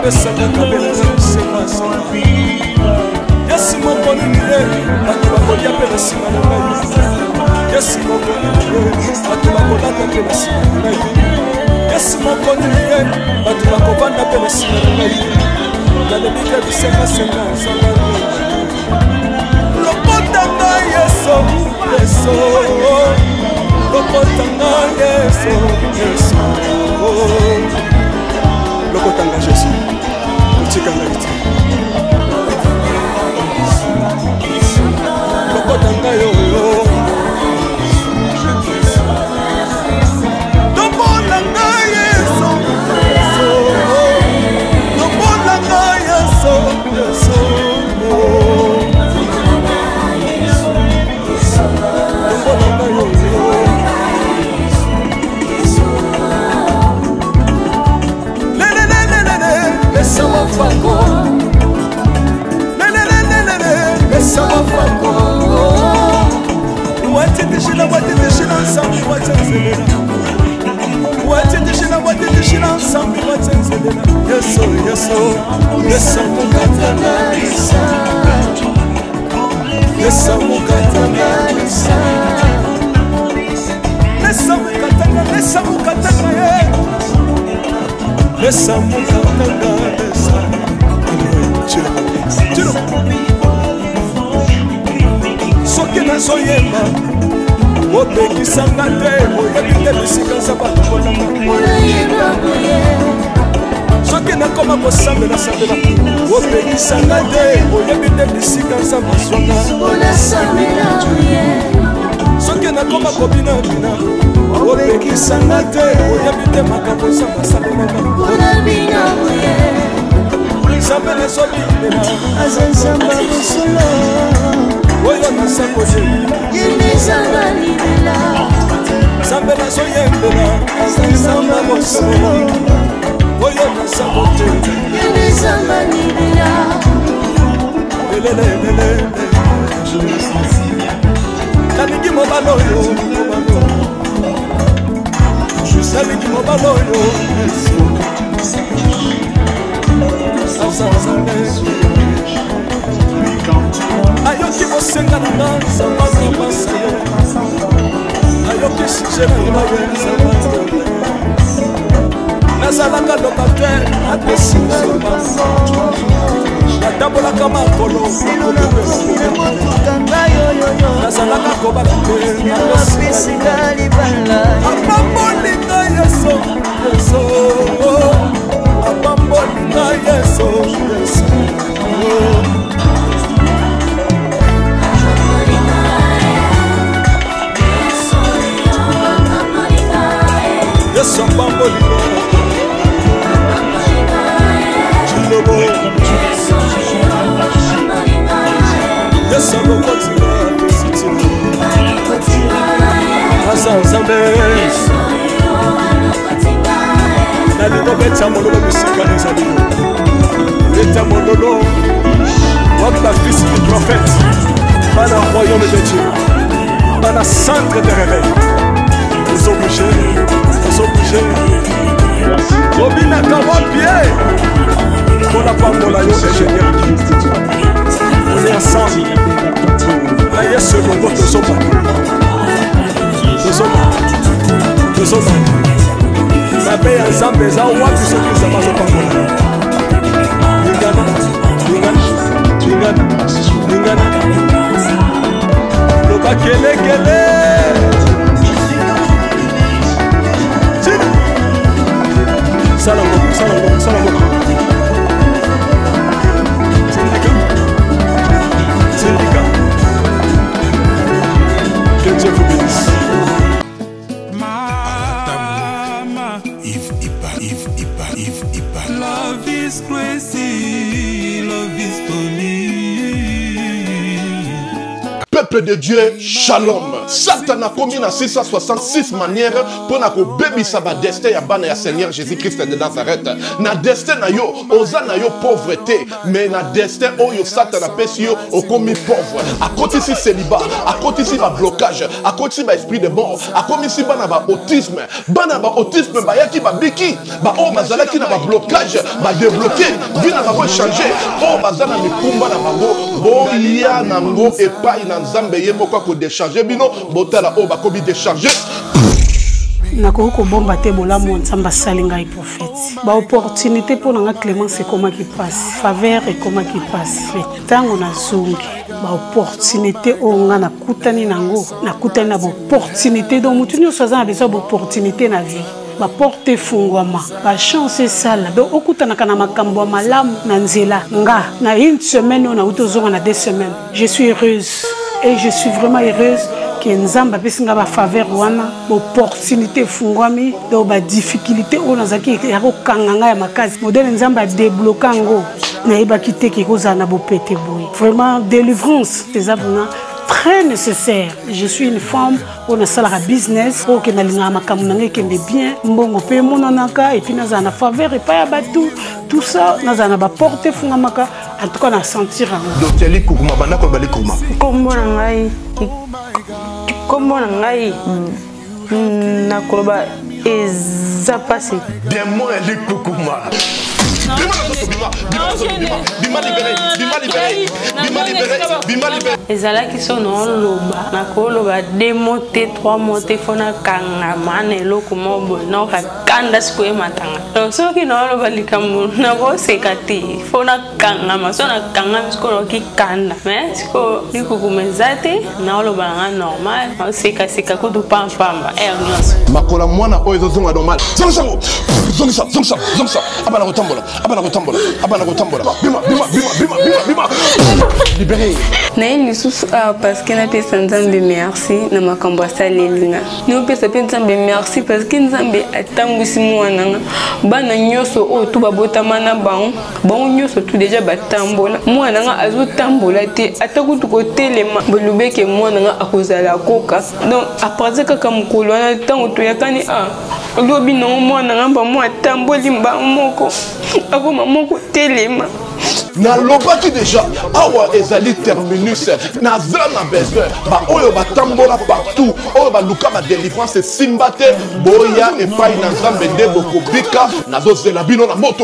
[SPEAKER 3] pesanga kabela sema Yes mokoni niye bato bakolia pe na sima na ngai Yes mokoni niye bato bakolata pe na sima na ngai Yes mokoni niye bato bakovanda pe na sima na ngai Nalemika bisenga senga nsanga Lokotanga yeso yeso Lokotanga yeso yeso Lokotanga yeso Kuchikanga iti Lokotanga yo Lokotanga yeso Lokotanga yeso yeso Lokotanga yo Besa wafako Besa wafako Watitishina nsambi watenzelela Watitishina nsambi watenzelela Yeso yeso Besa mukatanga Besa mukatanga Besa mukatanga Besa mukatanga Besa mukatanga Besa Chilo Soki nazoyemba Opekisanga te Oyebi te bisika nzamba tukolanga Soki nakoma kosambela sambela Opekisanga te Oyebi te bisika nzamba zwanga Soki nakoma kobina bina Opekisanga te Oyebi te makambo nzamba salelanga Sambela zobimela
[SPEAKER 2] Azanzamba busolo
[SPEAKER 3] Oyo nasakoje
[SPEAKER 2] Yemezanga libela
[SPEAKER 3] Sambela zoyembela Azanzamba busolo Oyo nasakoje
[SPEAKER 2] Yemezanga libela
[SPEAKER 3] Lelelelele Nalingi mobaloyo Nalingi mobaloyo Ayoki bosenga na danza Maka masaye Ayoki sije na imaye Nazalaka lokater Atesinga yomasa Natabolaka makolo Nazalaka kobakite Apamolinga yeso Yeso Apamolinga yeso Yeso Yeso Apamolinga Chilobo Yeso Lokotinga Azanzambe Nalingo beta mololo bisika nezalilo Beta mololo Votre fils du prophète Bana royaume de Dieu Bana centre de réveil Vous obligés Robina Kawapie Pour la pambola yo ingénieur On est ensemble Là yes le nombre de sopa De sopa Nabe ya nzambe eza wapi soki nzambe azopambola Lingana Loba kelekele Salamoko Syndicat Que Dieu vous bénisse.
[SPEAKER 4] Love is crazy, love is funny. Peuple de Dieu, shalom. Satan a commis dans 666 manières pour que baby ça va destin ya bana ya Seigneur Jésus-Christ de Nazareth. Na destin na yo, oza na yo pauvreté, mais na destin oyo Satan a pesi yo au commis pauvre. À côté ici célibat, à côté ici ba blocage, à côté ici ba esprit de mort, à côté ici bana ba autisme ba yaki ba biki, ba o bazala ki na ba blocage, ba débloquer, vina ba ko changer, o bazala mi kumba na bango, bo ya nango et pas na nzambe ye moko ko décharger bino, botala o ba ko bi décharger.
[SPEAKER 5] Nakoko ko bomba te bolamu nzamba salinga i prophète. Ba opportunité pour nga Clémence et comment qui passe, faveur et comment qui passe. Tango na zungi, ba opportunité o nga na kutani nango, na kutani na opportunité donc mutu nyo soza na besoin d'opportunité na vie. Ba porte fungwama, ba chance sala. Donc okutana kana makambo ya malamu na nzela nga na une semaine on a utozonga na 2 semaines. Je suis heureuse et je suis vraiment heureuse. Nzamba pesinga ba faveur wana opportunité fungwami do ba difficulté ona zaki ya ko kanganga ya makazi modèle nzamba débloquer ngo na iba kité ki koza na bo pété boy vraiment délivrance des abona très nécessaire. Je suis une femme on a salara business pour que na linga makamu na ngekende bien mbongo pe monanaka et puis na za na faveur et pas ya batou tout ça na za na ba porter fungamaka en tout cas na sentir
[SPEAKER 4] donc teli kukuma bana ko bali kuma
[SPEAKER 6] kombo na ngai comment ngai na koloba ezapasi
[SPEAKER 4] démon eli kukuma
[SPEAKER 6] ezalaki so noloba nakoloba 2 mots 3 mots fona kanga mana eloko mobo noka kanda sikoye matanga donc soki noloba likambo nakoseka te fona kanga masona kanga sikoloki kanda mais siko likukuma eza te noloba nanga normal oseka kutu pampamba nyonso
[SPEAKER 4] makola mwana oyo ezozonga normal zongisa abana kotambola bima libéré
[SPEAKER 6] na lisusu parce que na pesa nzambe merci na makambo asalelinga ni pesa pe nzambe merci parce que nzambe atambwisi mwana nga bana nyonso o to babotama na bango nyonso tout déjà batambola mwana nga azotambola te atakutu kotelema bolubeke mwana nga akozala koka donc après kaka mukolo wana tango toyakani lobi no mwana nga ba mwa tamboli mba moko akoma moko telema
[SPEAKER 4] na lobaki déjà awa ezali terminus na zana besoin ba oyo batambola partout oyo baluka ba délivrance simbate boya et pas na nzambe nde bokobika nazozela bino na moto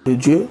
[SPEAKER 7] de Dieu.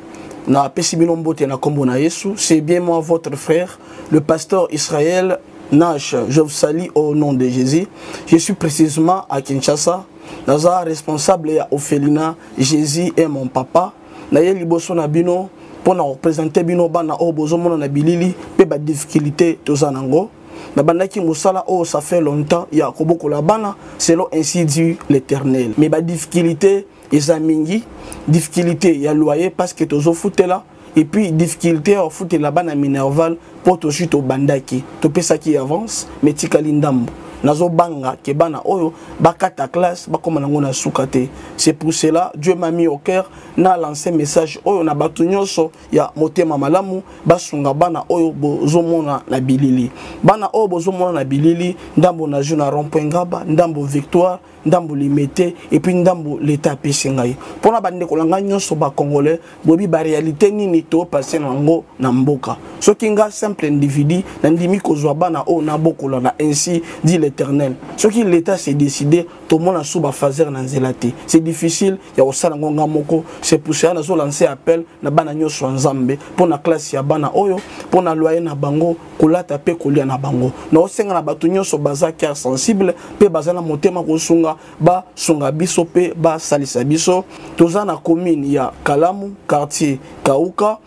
[SPEAKER 7] Na pesibino mbote na kombo na Yesu, c'est bien moi votre frère, le pasteur Israël Nash. Je vous salue au nom de Jésus. Je suis précisément à Kinshasa. Naza responsable ya Ophelina, Jésus est mon papa. Na ye liboso na bino pour représenter bino bana o bozo mona na bilili pe ba difficulté tozanango. Na bandaki musala o ça fait longtemps ya koboko la bana selon ainsi dit l'Éternel. Mais ba difficulté ezamingi difficulté ya loyer parce que tozo foutela et puis difficulté au foot la bana minerval pour to suite au bandaki to pesa qui avance mais tikali ndambo nazo banga ke bana oyo bakata classe bakoma nango na sukate. C'est pour cela Dieu m'a mis au cœur na lancé message oyo na batu nyonso ya motema malamu basunga bana oyo bozomona na bilili bana oyo bozomona na bilili ndambo na juna rond-point Ngaba ndambo Victoire ndambo limité et puis ndambo l'état pesingai pona bande kolanga nyonso ba congolais bobi ba réalité nini to passer nango na mboka soki nga simple individu na ndimi kozwa bana o na bokola na ainsi dit l'Éternel soki l'état s'est décidé to mona suba fazer na nzelate c'est difficile ya osala ngonga moko. C'est pour ça nazo lancer appel na bana nyonso nzambe pona classe ya bana oyo pona loyer na bango kolata pe kolia na bango na osenga na batu nyonso baza cœur sensible pe bazana motema kosunga ba sunga biso pe ba salisa biso toza na commune ya Kalamu quartier Kauka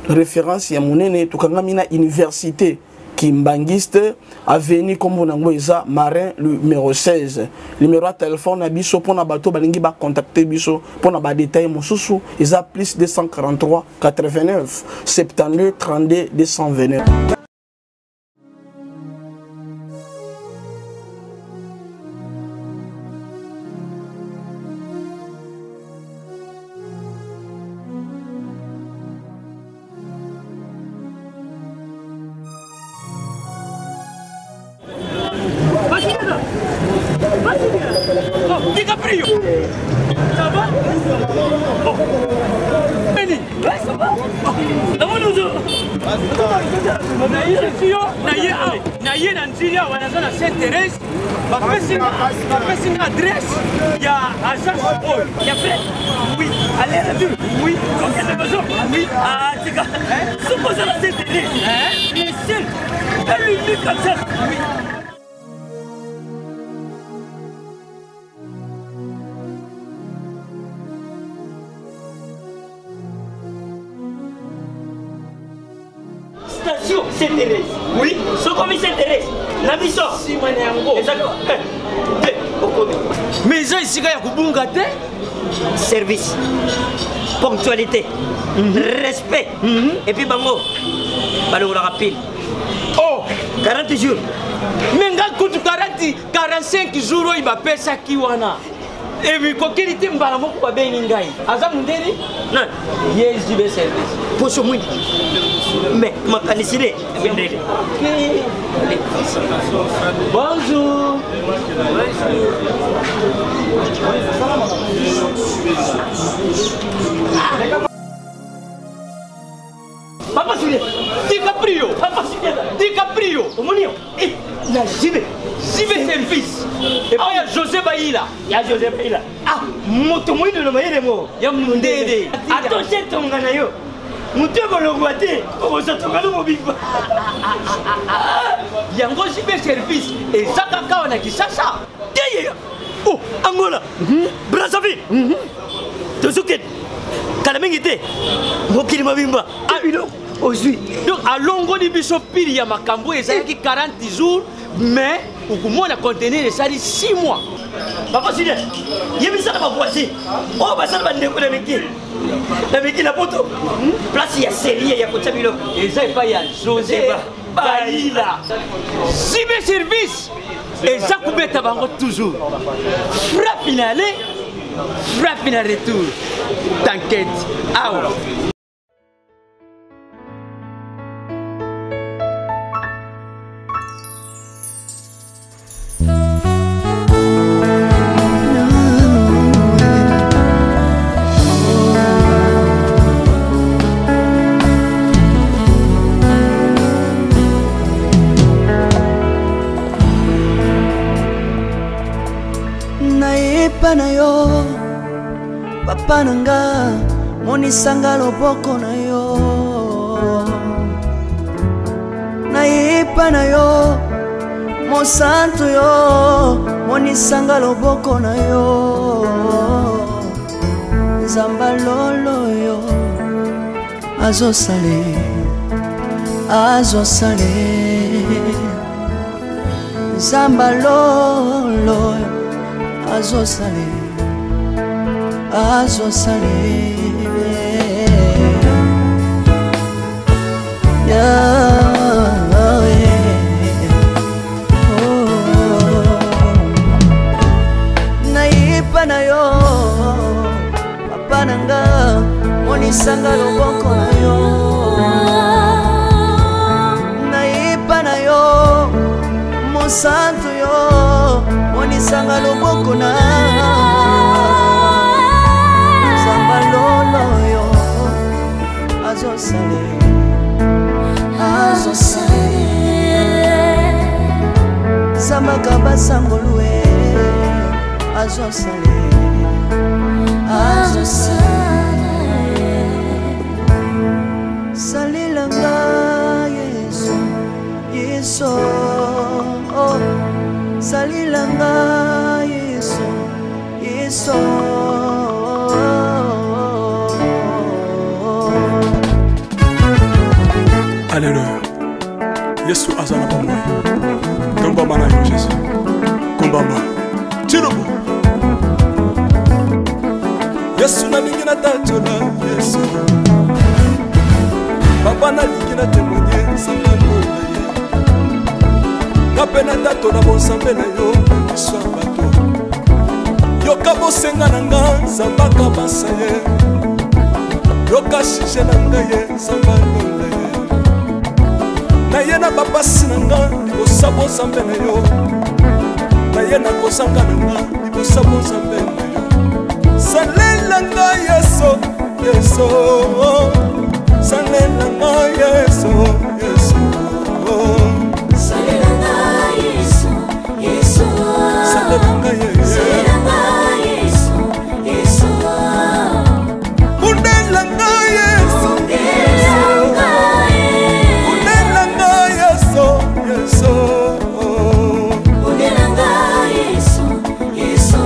[SPEAKER 7] référence ya monene tukangami na université Kimbangiste avenue comme on a Marin le numéro 16 numéro de téléphone na biso pona bato balingi ba contacter biso pona ba détail mosusu eza plus 243 89 72 32 229.
[SPEAKER 8] DiCaprio. Ça va? Benny. Ouais, ça va? Comment nous autres? Naïe Nanzilia, on a la Sainte-Thérèse. Ma personne adresse, il y a agence Paul. Il y a fait? Oui. Allez, retour. Oui. Combien de besoin? Oui. Ah, c'est quoi? Suppose la Sainte-Thérèse. Les seuls. Elle lui dit comme ça. Oui. Station Sainte-Thérèse. Oui. Ce commis Sainte-Thérèse. La mission. Si, moi, exactement. Mais ça, ici, il y a service, ponctualité, respect. Et puis, bango, balou la rapide. Oh, 40 jours. Mais quand 45 jours, il va payer ça qui wana. Et puis, quand il était mbalamo pour bien n'ingai. Azam mundeli? Non. Yes, j'y vais service. Pour ce moment. Mais ma canicine. Bonjour. Papa Julien, DiCaprio. Papa Julien, DiCaprio. Omonio. Eh, la j'y vais service. Et puis il y a José Baïla. Il y a José Baïla. Ah, motomoui de l'omaïre mo. Il y a Mundede. Attention ton ganayo. Moutego le guaté. Comment ça te gano mobile? Il y a un gros j'y vais service. Et ça kaka on a qui ça. Oh, Angola. Brazzaville. Tozuket. Kalamengite. Mokili mabimba. Ah, aujourd'hui. Donc à longo di biso pili ya makambo ezaki 40 jours mais au moins la contenir ça 6 mois. Papa Sidi, yebisa na voici. Oh ba ça ba ndeko na meki. Na meki la poto. Place ya série ya kota bilo. Eza pa ya José Baïla. Cyber service. Eza kubeta bango toujours. Frappe finale. Frappe finale retour. T'inquiète. Ah ouais.
[SPEAKER 2] Na yo papa nanga monisanga loboko na yo nayepa na yo mosantu yo monisanga loboko na yo nzamba lolo yo azosale nzamba lolo azosale nayipa na yo papa nanga monisanga loboko na yo nayipa na yo mosantu yo monisanga loboko na nzamba lolo yo azosale zambaka basangolue azosale salilanga yeso salilanga yeso
[SPEAKER 3] Alléluia. Yesu azana pa moi. Komba mana yo Jésus. Komba ma. Tirobo. Yesu na mingi na tatola Yesu. Papa na lingi na témoigner sangano na ye. Na pena tatola bonsambe na yo so bato. Yoka bosenga na nga zambaka basaye. Yoka shije na nga ye sangano na ye. Na ye na babasi na nga kosabo zambe na yo. Na ye na kosanga na nga kusabo nzambe na yo salela nga yeso yeso salela nga yeso yeso
[SPEAKER 2] salela nga yeso yeso
[SPEAKER 3] salela nga yeso
[SPEAKER 2] yeso
[SPEAKER 3] undela nga yeso undela nga yeso yeso
[SPEAKER 2] undela nga yeso yeso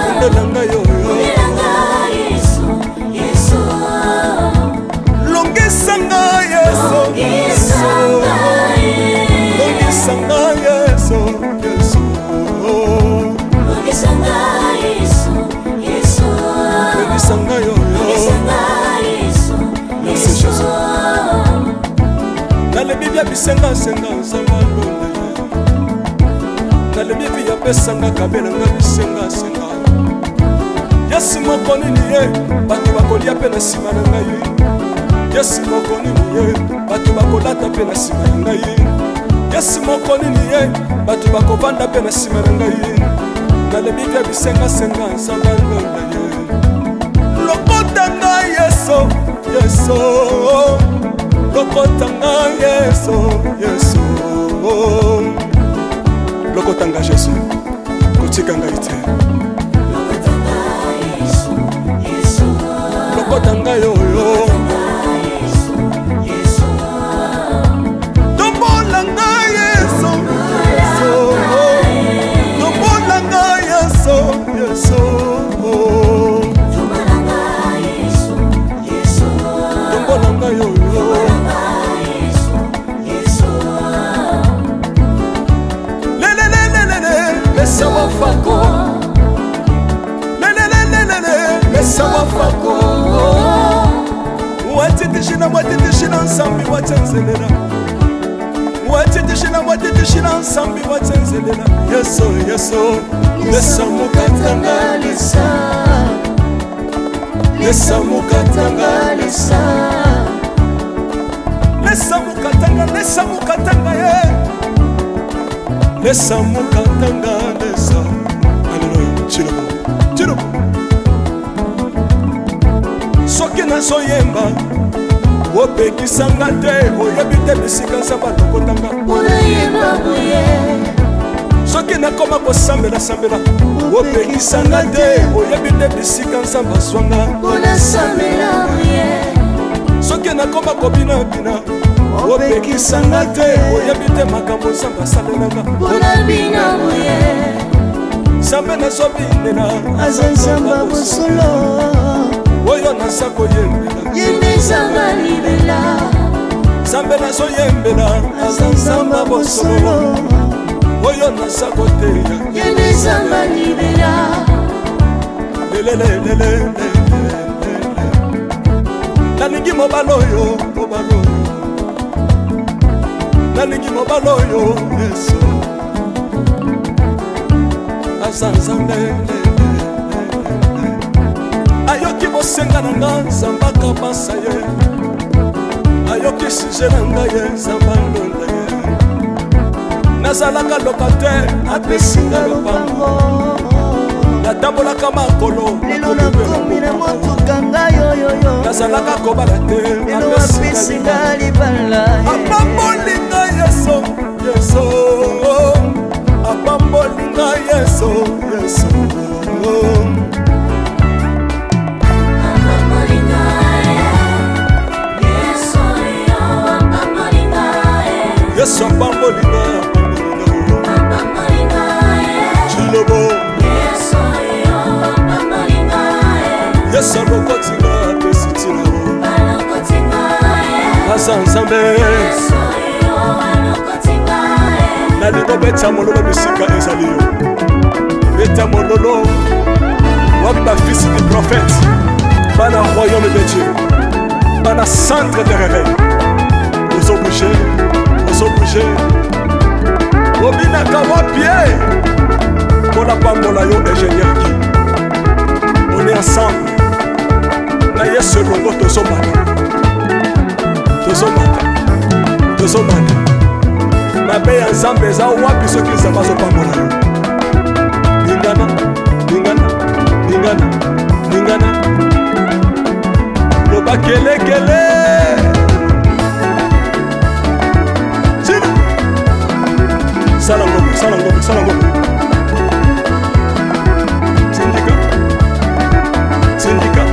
[SPEAKER 3] undela nga yo Longisanga yeso yeso Longisanga yeso yeso
[SPEAKER 2] Longisanga yeso yeso
[SPEAKER 3] Longisanga yo
[SPEAKER 2] yeso yeso
[SPEAKER 3] Nale bibia bisenga senga nzamba londa Nale bibia pesanga kabela nga bisenga senga Yesu moko nini ye bato bakolia pe na sima na ngai Yesu moko nini ye bato bakolata pe na sima na ngai Yesu moko nini ye bato bakovanda pe na sima na ngai Nalebi bia bisenga senga nzamba londa ye Lokota ngai yeso yeso Lokota ngai yeso yeso Lokota ngai Yesu kotika ngai te Lokota ngai yo yo Nsambi watsenzelela watitishina nsambi watsenzelela yeso yeso lesa mukatanga lesa lesa mukatanga lesa lesa mukatanga ye lesa mukatanga lesa haleluya chiro soki nazoyemba opekisanga te oyebi te bisika nzambe alokotanga soki nakoma kosambela opekisanga te oyebi te bisika nzambe azwanga soki nakoma kobinabina opekisanga te oyebi te makambo nzambe asalelanga nzambe nazobinela
[SPEAKER 2] aza nzambe bosolo
[SPEAKER 3] oyo naza koyembela
[SPEAKER 2] yendezanga libela
[SPEAKER 3] nzambe nazoyembela aza nzambe bosolo oyo naza koteya
[SPEAKER 2] yendezanga libela
[SPEAKER 3] nalingi mobala oyo nalingi mobala oyo yesu aza nzambe ayoki bosenga na nga nzambe akabasa ye ayoki suje na ngai ye nzambe alonda ye nazalaka lokater apesinga lopango natambolaka makolo
[SPEAKER 2] lelo nakomi na motuka ngai oyoyo
[SPEAKER 3] nazalaka kobala te
[SPEAKER 2] lelo apesinga libala
[SPEAKER 3] apambolinga yeso yeso apambolinga yeso yeso Yesu apambolinga Chilobo Yesu alokotinga pesitila Asa nzambe nalingo beta mololo bisika ezali yo beta mololo waba fils du prophète bana royaume de Dieu bana centre de réveil aux obligés obinaka wapie mpona pambola yo ingénieur ki on est ensemble na yesu elongo tozomata mabe ya nzambe eza wapi soki nzambe azopambola yo lingana bakelekele sala ngombe syndicat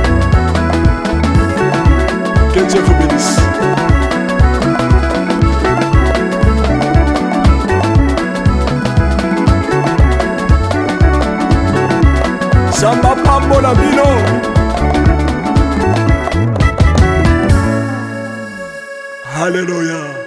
[SPEAKER 3] que Dieu vous bénisse. Samba pambola bino. Alléluia.